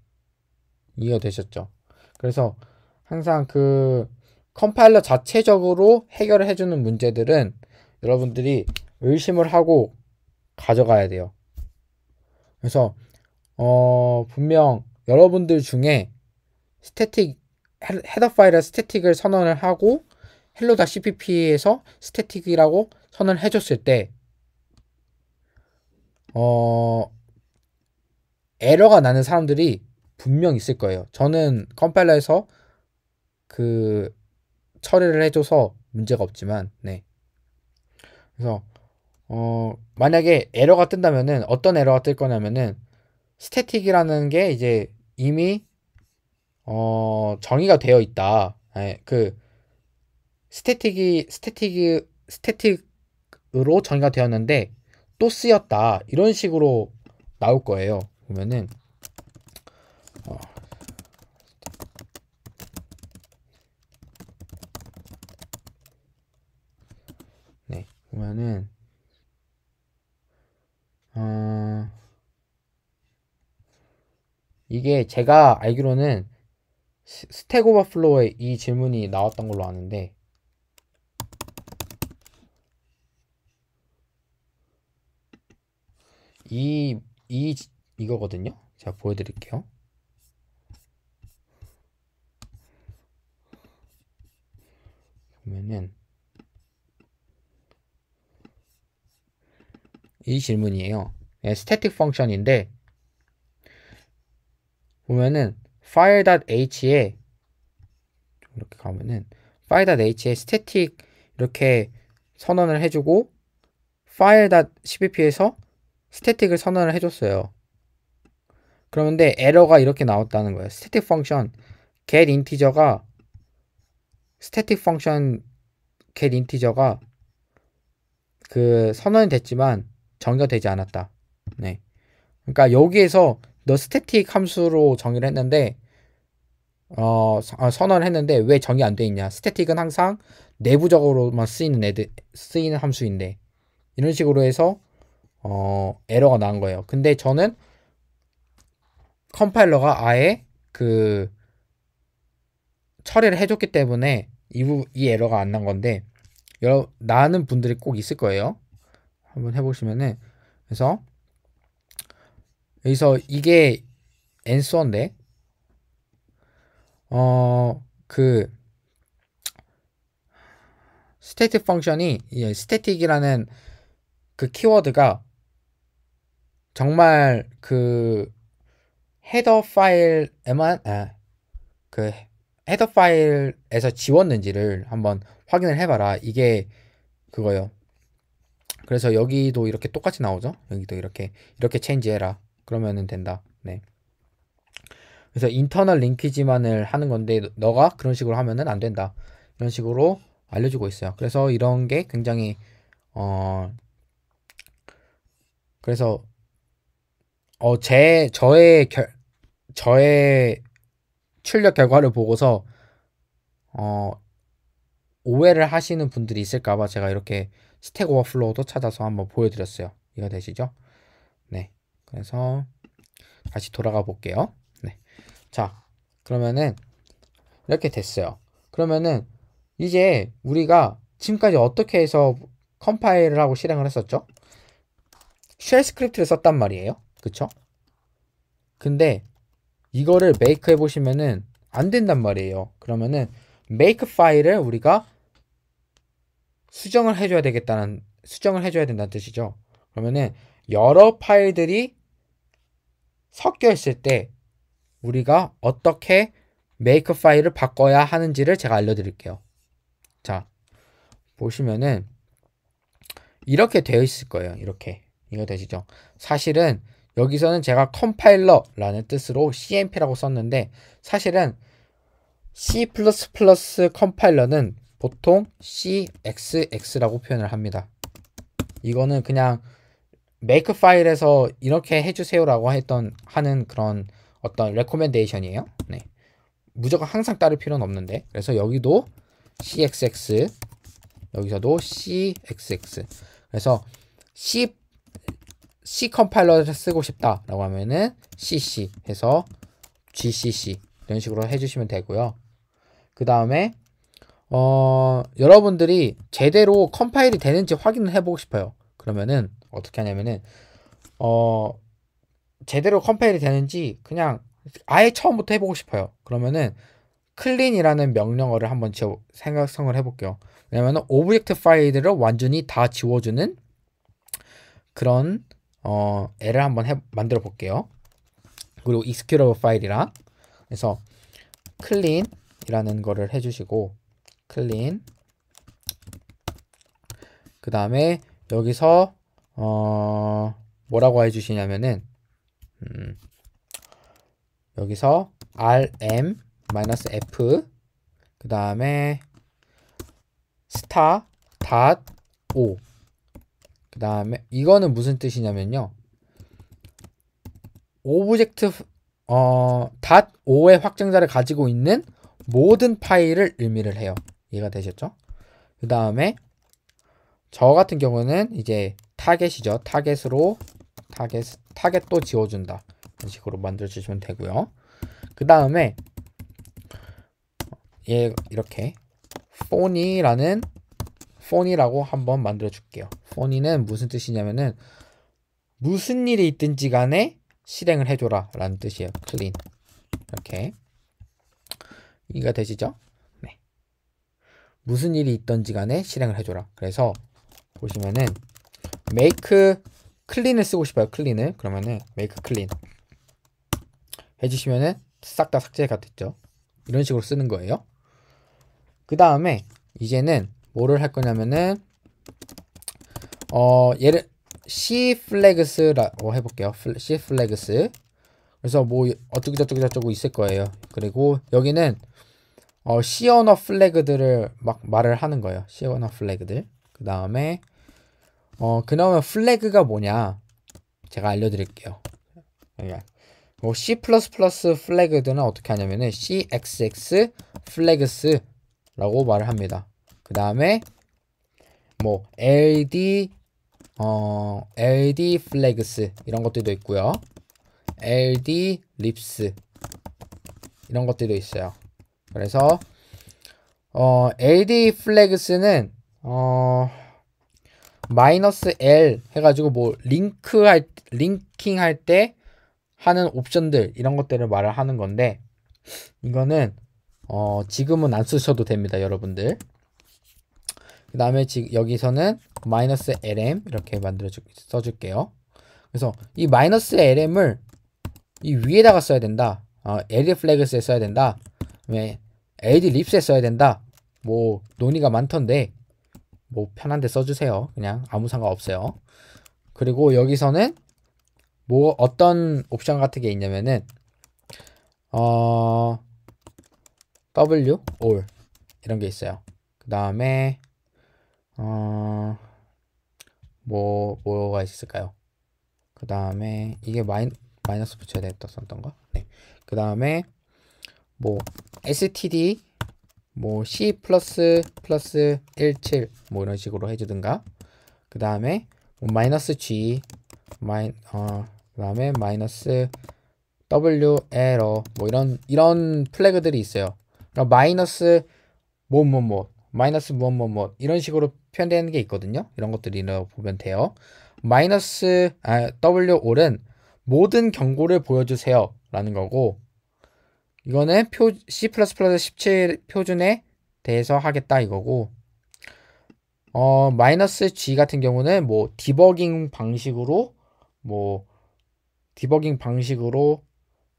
이해가 되셨죠? 그래서 항상 그 컴파일러 자체적으로 해결을 해주는 문제들은 여러분들이 의심을 하고 가져가야 돼요. 그래서 분명 여러분들 중에 헤더 파일에 스태틱을 선언을 하고 hello.cpp에서 스태틱이라고 선언을 해줬을 때 에러가 나는 사람들이 분명 있을 거예요. 저는 컴파일러에서 그 처리를 해줘서 문제가 없지만, 네. 그래서 만약에 에러가 뜬다면은 어떤 에러가 뜰 거냐면은 스태틱이라는 게 이제 이미 정의가 되어 있다. 예, 그 스태틱으로 정의가 되었는데 또 쓰였다. 이런 식으로 나올 거예요. 보면은 어, 네, 보면은 이게 제가 알기로는 스택 오버플로우에 이 질문이 나왔던 걸로 아는데, 이, 이거거든요. 제가 보여드릴게요. 보면은 이 질문이에요. 네, 스태틱 펑션인데 보면은 file.h에 이렇게 가면은 file.h에 스태틱 이렇게 선언을 해주고 file.cpp에서 스태틱을 선언을 해줬어요. 그런데 에러가 이렇게 나왔다는 거예요. 스태틱 펑션 get 인티저가 스태틱 펑션 get 인티저가 그 선언이 됐지만 정의가 되지 않았다. 네. 그러니까 여기에서 너 스태틱 함수로 정의를 했는데 선언을 했는데 왜 정의 안 돼 있냐? 스태틱은 항상 내부적으로만 쓰이는 함수인데 이런 식으로 해서 에러가 난 거예요. 근데 저는 컴파일러가 아예 그 처리를 해줬기 때문에 이 에러가 안 난 건데 나는 분들이 꼭 있을 거예요. 한번 해보시면은 그래서 여기서 이게 앤서인데 그 스태틱 펑션이 스태틱이라는 그 키워드가 정말 그 헤더 파일에만 그 헤더 파일에서 지웠는지를 한번 확인을 해봐라. 이게 그거요. 그래서 여기도 이렇게 똑같이 나오죠. 여기도 이렇게 체인지해라. 그러면은 된다. 네. 그래서 인터널 링키지만을 하는 건데 너가 그런 식으로 하면은 안 된다. 이런 식으로 알려주고 있어요. 그래서 이런 게 굉장히 그래서 저의 출력 결과를 보고서 오해를 하시는 분들이 있을까봐 제가 이렇게 스택 오버플로우도 찾아서 한번 보여드렸어요. 이해가 되시죠? 네. 그래서 다시 돌아가 볼게요. 네. 자, 그러면은 이렇게 됐어요. 그러면은 이제 우리가 지금까지 어떻게 해서 컴파일을 하고 실행을 했었죠? 쉘 스크립트를 썼단 말이에요. 그쵸? 근데 이거를 메이크 해보시면은 안 된단 말이에요. 그러면은 make 파일을 우리가 수정을 해줘야 된다는 뜻이죠. 그러면은 여러 파일들이 섞여 있을 때 우리가 어떻게 make 파일을 바꿔야 하는지를 제가 알려드릴게요. 자, 보시면은 이렇게 되어 있을 거예요. 이렇게. 이거 되시죠? 사실은 여기서는 제가 컴파일러라는 뜻으로 CMP라고 썼는데 사실은 C++ 컴파일러는 보통 CXX라고 표현을 합니다. 이거는 그냥 make 파일에서 이렇게 해주세요라고 하는 그런 어떤 레코멘데이션이에요. 네. 무조건 항상 따를 필요는 없는데 그래서 여기도 CXX 여기서도 CXX 그래서 C 컴파일러를 쓰고 싶다라고 하면은 CC 해서 GCC 이런 식으로 해주시면 되고요. 그 다음에 여러분들이 제대로 컴파일이 되는지 확인을 해보고 싶어요. 그러면은 어떻게 하냐면은 제대로 컴파일이 되는지 그냥 아예 처음부터 해보고 싶어요. 그러면은 clean이라는 명령어를 한번 생성을 해볼게요. 왜냐면은 오브젝트 파일들을 완전히 다 지워주는 그런 애를 한번 만들어 볼게요. 그리고 executable 파일이랑 그래서 clean이라는 거를 해주시고 clean 그 다음에 여기서 뭐라고 해주시냐면은 여기서 rm-f 그 다음에 star.o 그 다음에 이거는 무슨 뜻이냐면요 오브젝트 .o의 확장자를 가지고 있는 모든 파일을 의미를 해요. 이해가 되셨죠? 그 다음에 저 같은 경우는 이제 타겟이죠. 타겟도 지워준다. 이런 식으로 만들어주시면 되고요. 그 다음에 얘 이렇게 phony라고 한번 만들어 줄게요. phony는 무슨 뜻이냐면은 무슨 일이 있든지 간에 실행을 해줘라 라는 뜻이에요. clean 이렇게 이해가 되시죠? 네. 무슨 일이 있든지 간에 실행을 해줘라. 그래서 보시면은 make clean을 쓰고 싶어요. clean을 그러면은 make clean 해주시면은 싹 다 삭제가 됐죠. 이런 식으로 쓰는 거예요. 그 다음에 이제는 뭐를 할 거냐면은 얘를 C flags라고 해볼게요. C flags 그래서 뭐 어쩌고 있을 거예요. 그리고 여기는 C 언어 플래그들을 막 말을 하는 거예요. C 언어 플래그들. 그 다음에 그러면 플래그가 뭐냐 제가 알려드릴게요. C++ 플래그들은 어떻게 하냐면은 CXX flags라고 말을 합니다. 그 다음에 뭐 LD flags 이런 것들도 있고요. LD libs 이런 것들도 있어요. 그래서 LD flags는 -L 해가지고 뭐 링킹 할 때 하는 옵션들 이런 것들을 말을 하는 건데 이거는 지금은 안 쓰셔도 됩니다, 여러분들. 그 다음에 여기서는 -lm 이렇게 써줄게요. 그래서 이 -lm을 이 위에다가 써야 된다. LD 플래그스에 써야 된다. 왜 LD 립스에 써야 된다. 뭐 논의가 많던데 뭐 편한데 써주세요. 그냥 아무 상관없어요. 그리고 여기서는 뭐 어떤 옵션 같은 게 있냐면은 W all 이런 게 있어요. 그 다음에 뭐가 있을까요? 그 다음에 이게 마이너스 붙여야 됐었던 거. 네. 그 다음에 뭐 std 뭐 c 플러스 17 뭐 이런 식으로 해주든가. 그 다음에 뭐 마이너스 g 그 다음에 마이너스 w 에러 뭐 이런 플래그들이 있어요. 그러니까 마이너스 마이너스 이런 식으로 표현되는 게 있거든요. 이런 것들이라고 보면 돼요. 마이너스 w all은 모든 경고를 보여주세요 라는 거고, 이거는 C++ 17 표준에 대해서 하겠다 이거고, 마이너스 G 같은 경우는 뭐 디버깅 방식으로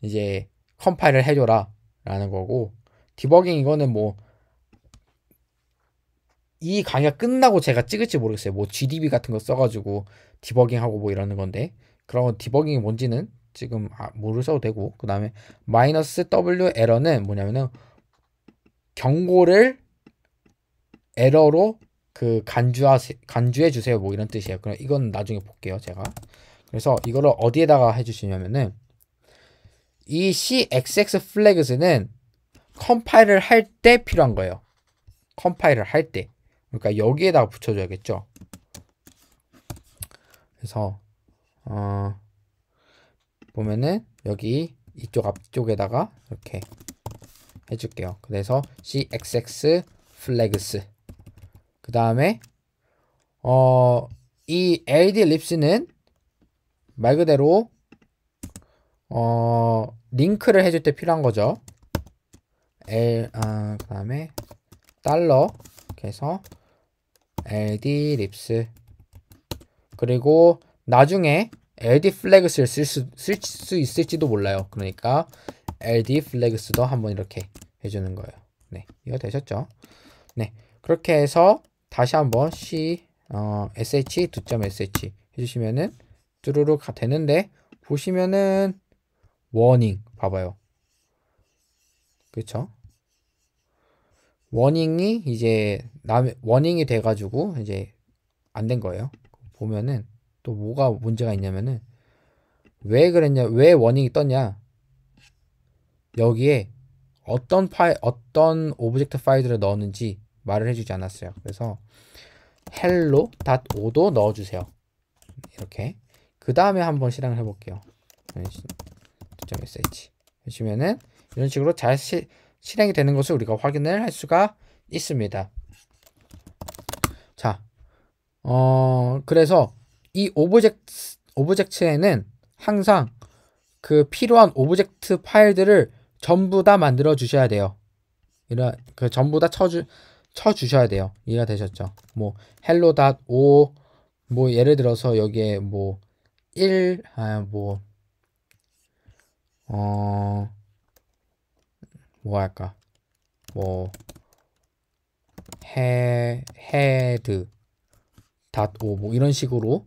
이제 컴파일을 해줘라 라는 거고, 디버깅 이거는 뭐 이 강의가 끝나고 제가 찍을지 모르겠어요. 뭐 GDB 같은 거 써가지고 디버깅하고 뭐 이러는 건데, 그런 디버깅이 뭔지는 지금 모르셔도 되고. 그 다음에 마이너스 W 에러는 뭐냐면은 경고를 에러로 그 간주해 주세요 뭐 이런 뜻이에요. 그럼 이건 나중에 볼게요 제가. 그래서 이거를 어디에다가 해주시냐면은 이 CXX 플래그스는 컴파일을 할 때 필요한 거예요. 컴파일을 할 때. 그러니까 여기에다가 붙여줘야겠죠. 그래서 보면은 여기 이쪽 앞쪽에다가 이렇게 해줄게요. 그래서 CXX flags. 그 다음에 이 LD libs는 말 그대로 링크를 해줄 때 필요한 거죠. 그 다음에 달러 이렇게 해서 LD libs. 그리고 나중에 LD flags를 쓸 수 있을지도 몰라요. 그러니까 LD flags도 한번 이렇게 해주는 거예요. 네, 이거 되셨죠? 네, 그렇게 해서 다시 한번 sh 2.sh 해주시면은 뚜루룩 되는데, 보시면은 워닝 봐봐요. 그쵸? 워닝이 이제 워닝이 돼가지고 이제 안 된 거예요. 보면은 또 뭐가 문제가 있냐면은 왜 워닝이 떴냐? 여기에 어떤 오브젝트 파일들을 넣었는지 말을 해주지 않았어요. 그래서 hello.o도 넣어주세요. 이렇게. 그 다음에 한번 실행을 해볼게요. .sh 해주면은 이런 식으로 잘 실행이 되는 것을 우리가 확인을 할 수가 있습니다. 자, 그래서 이 오브젝트에는 항상 그 필요한 오브젝트 파일들을 전부 다 만들어 주셔야 돼요. 전부 다 쳐 주셔야 돼요. 이해가 되셨죠? 뭐 hello.o 뭐 예를 들어서 여기에 뭐 뭐 할까? 뭐 head.o 뭐 이런 식으로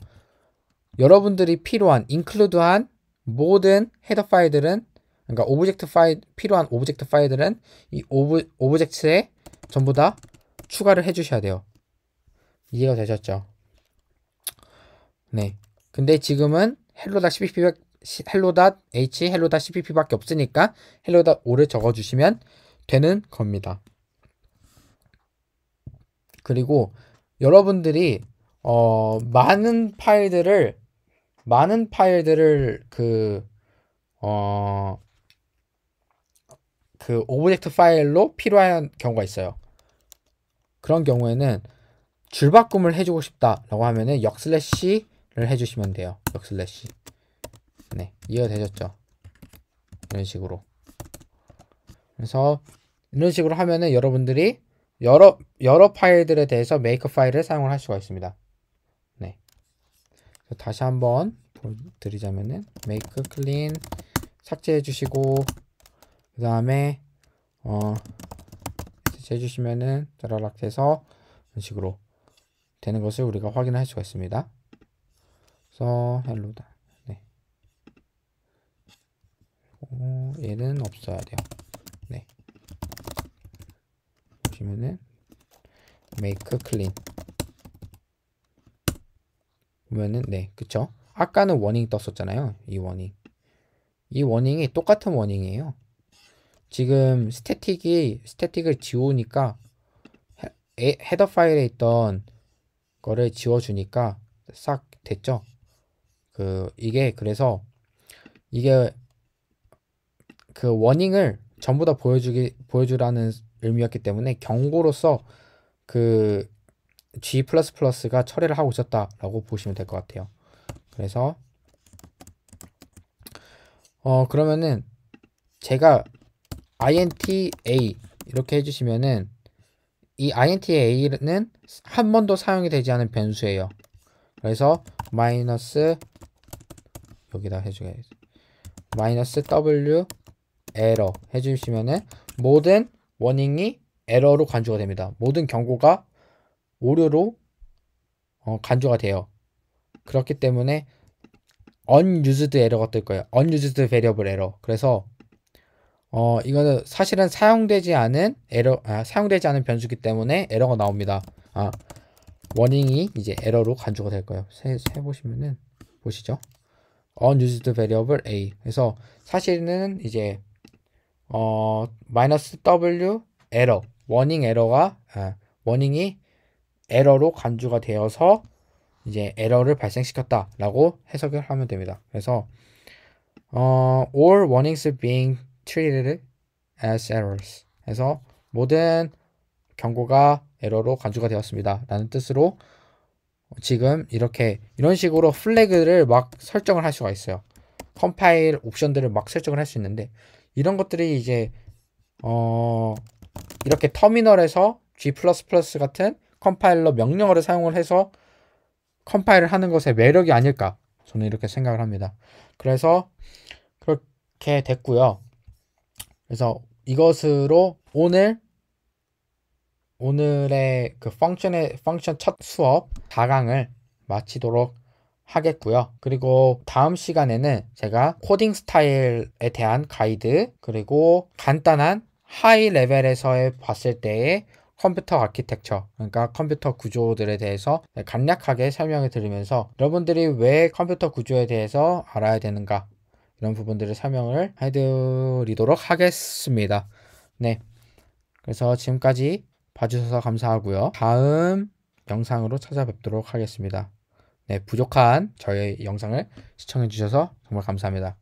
여러분들이 필요한 include한 모든 헤더 파일들은, 그러니까 필요한 오브젝트 파일들은 이 오브젝트에 전부 다 추가를 해주셔야 돼요. 이해가 되셨죠? 네. 근데 지금은 hello.cpp, hello.h, hello.cpp밖에 없으니까 hello.o를 적어주시면 되는 겁니다. 그리고 여러분들이 많은 파일들을 그 오브젝트 파일로 필요한 경우가 있어요. 그런 경우에는 줄바꿈을 해주고 싶다라고 하면은 역슬래시를 해주시면 돼요. 역슬래시. 네, 이해가 되셨죠? 이런 식으로. 그래서 이런 식으로 하면은 여러분들이 여러 파일들에 대해서 메이크 파일을 사용을 할 수가 있습니다. 네. 다시 한번 보여드리자면은 make clean 삭제해 주시고 그 다음에 해주시면은 따라락 해서 이런 식으로 되는 것을 우리가 확인할 수가 있습니다. 그래서 헬로다. 네. 얘는 없어야 돼요. 네. 보시면은 make clean 보면은 네, 그쵸? 아까는 워닝 떴었잖아요. 이 워닝이 똑같은 워닝이에요. 지금 스태틱을 지우니까 헤더 파일에 있던 거를 지워주니까 싹 됐죠. 그래서 이게 그 워닝을 전부 다 보여주라는 의미였기 때문에 경고로서 그 G++가 처리를 하고 있었다라고 보시면 될 것 같아요. 그래서 그러면은 제가 int a 이렇게 해주시면은 이 int a는 한 번도 사용이 되지 않은 변수예요. 그래서 마이너스 여기다 해줘야지. 마이너스 w 에러 해주시면은 모든 워닝이 에러로 간주가 됩니다. 모든 경고가 오류로 간주가 돼요. 그렇기 때문에 unused 에러가 뜰 거예요. unused variable 에러. 그래서 이거는 사실은 사용되지 않은 사용되지 않은 변수기 때문에 에러가 나옵니다. 워닝이 이제 에러로 간주가 될 거예요. 해보시면은 보시죠. unused variable a. 그래서 사실은 이제 마이너스 w 에러 워닝이 에러로 간주가 되어서 이제 에러를 발생시켰다라고 해석을 하면 됩니다. 그래서 all warnings being treated as errors. 해서 모든 경고가 에러로 간주가 되었습니다. 라는 뜻으로 지금 이런 식으로 플래그를 막 설정을 할 수가 있어요. 컴파일 옵션들을 막 설정을 할 수 있는데 이런 것들이 이제 이렇게 터미널에서 G++ 같은 컴파일러 명령어를 사용을 해서 컴파일을 하는 것의 매력이 아닐까 저는 이렇게 생각을 합니다. 그래서 그렇게 됐고요. 그래서 이것으로 오늘의 그 펑션 첫 수업 4강을 마치도록 하겠고요. 그리고 다음 시간에는 제가 코딩 스타일에 대한 가이드 그리고 간단한 하이 레벨에서 봤을 때의 컴퓨터 아키텍처, 그러니까 컴퓨터 구조들에 대해서 간략하게 설명을 드리면서 여러분들이 왜 컴퓨터 구조에 대해서 알아야 되는가 이런 부분들을 설명을 해드리도록 하겠습니다. 네, 그래서 지금까지 봐주셔서 감사하고요. 다음 영상으로 찾아뵙도록 하겠습니다. 네, 부족한 저의 영상을 시청해주셔서 정말 감사합니다.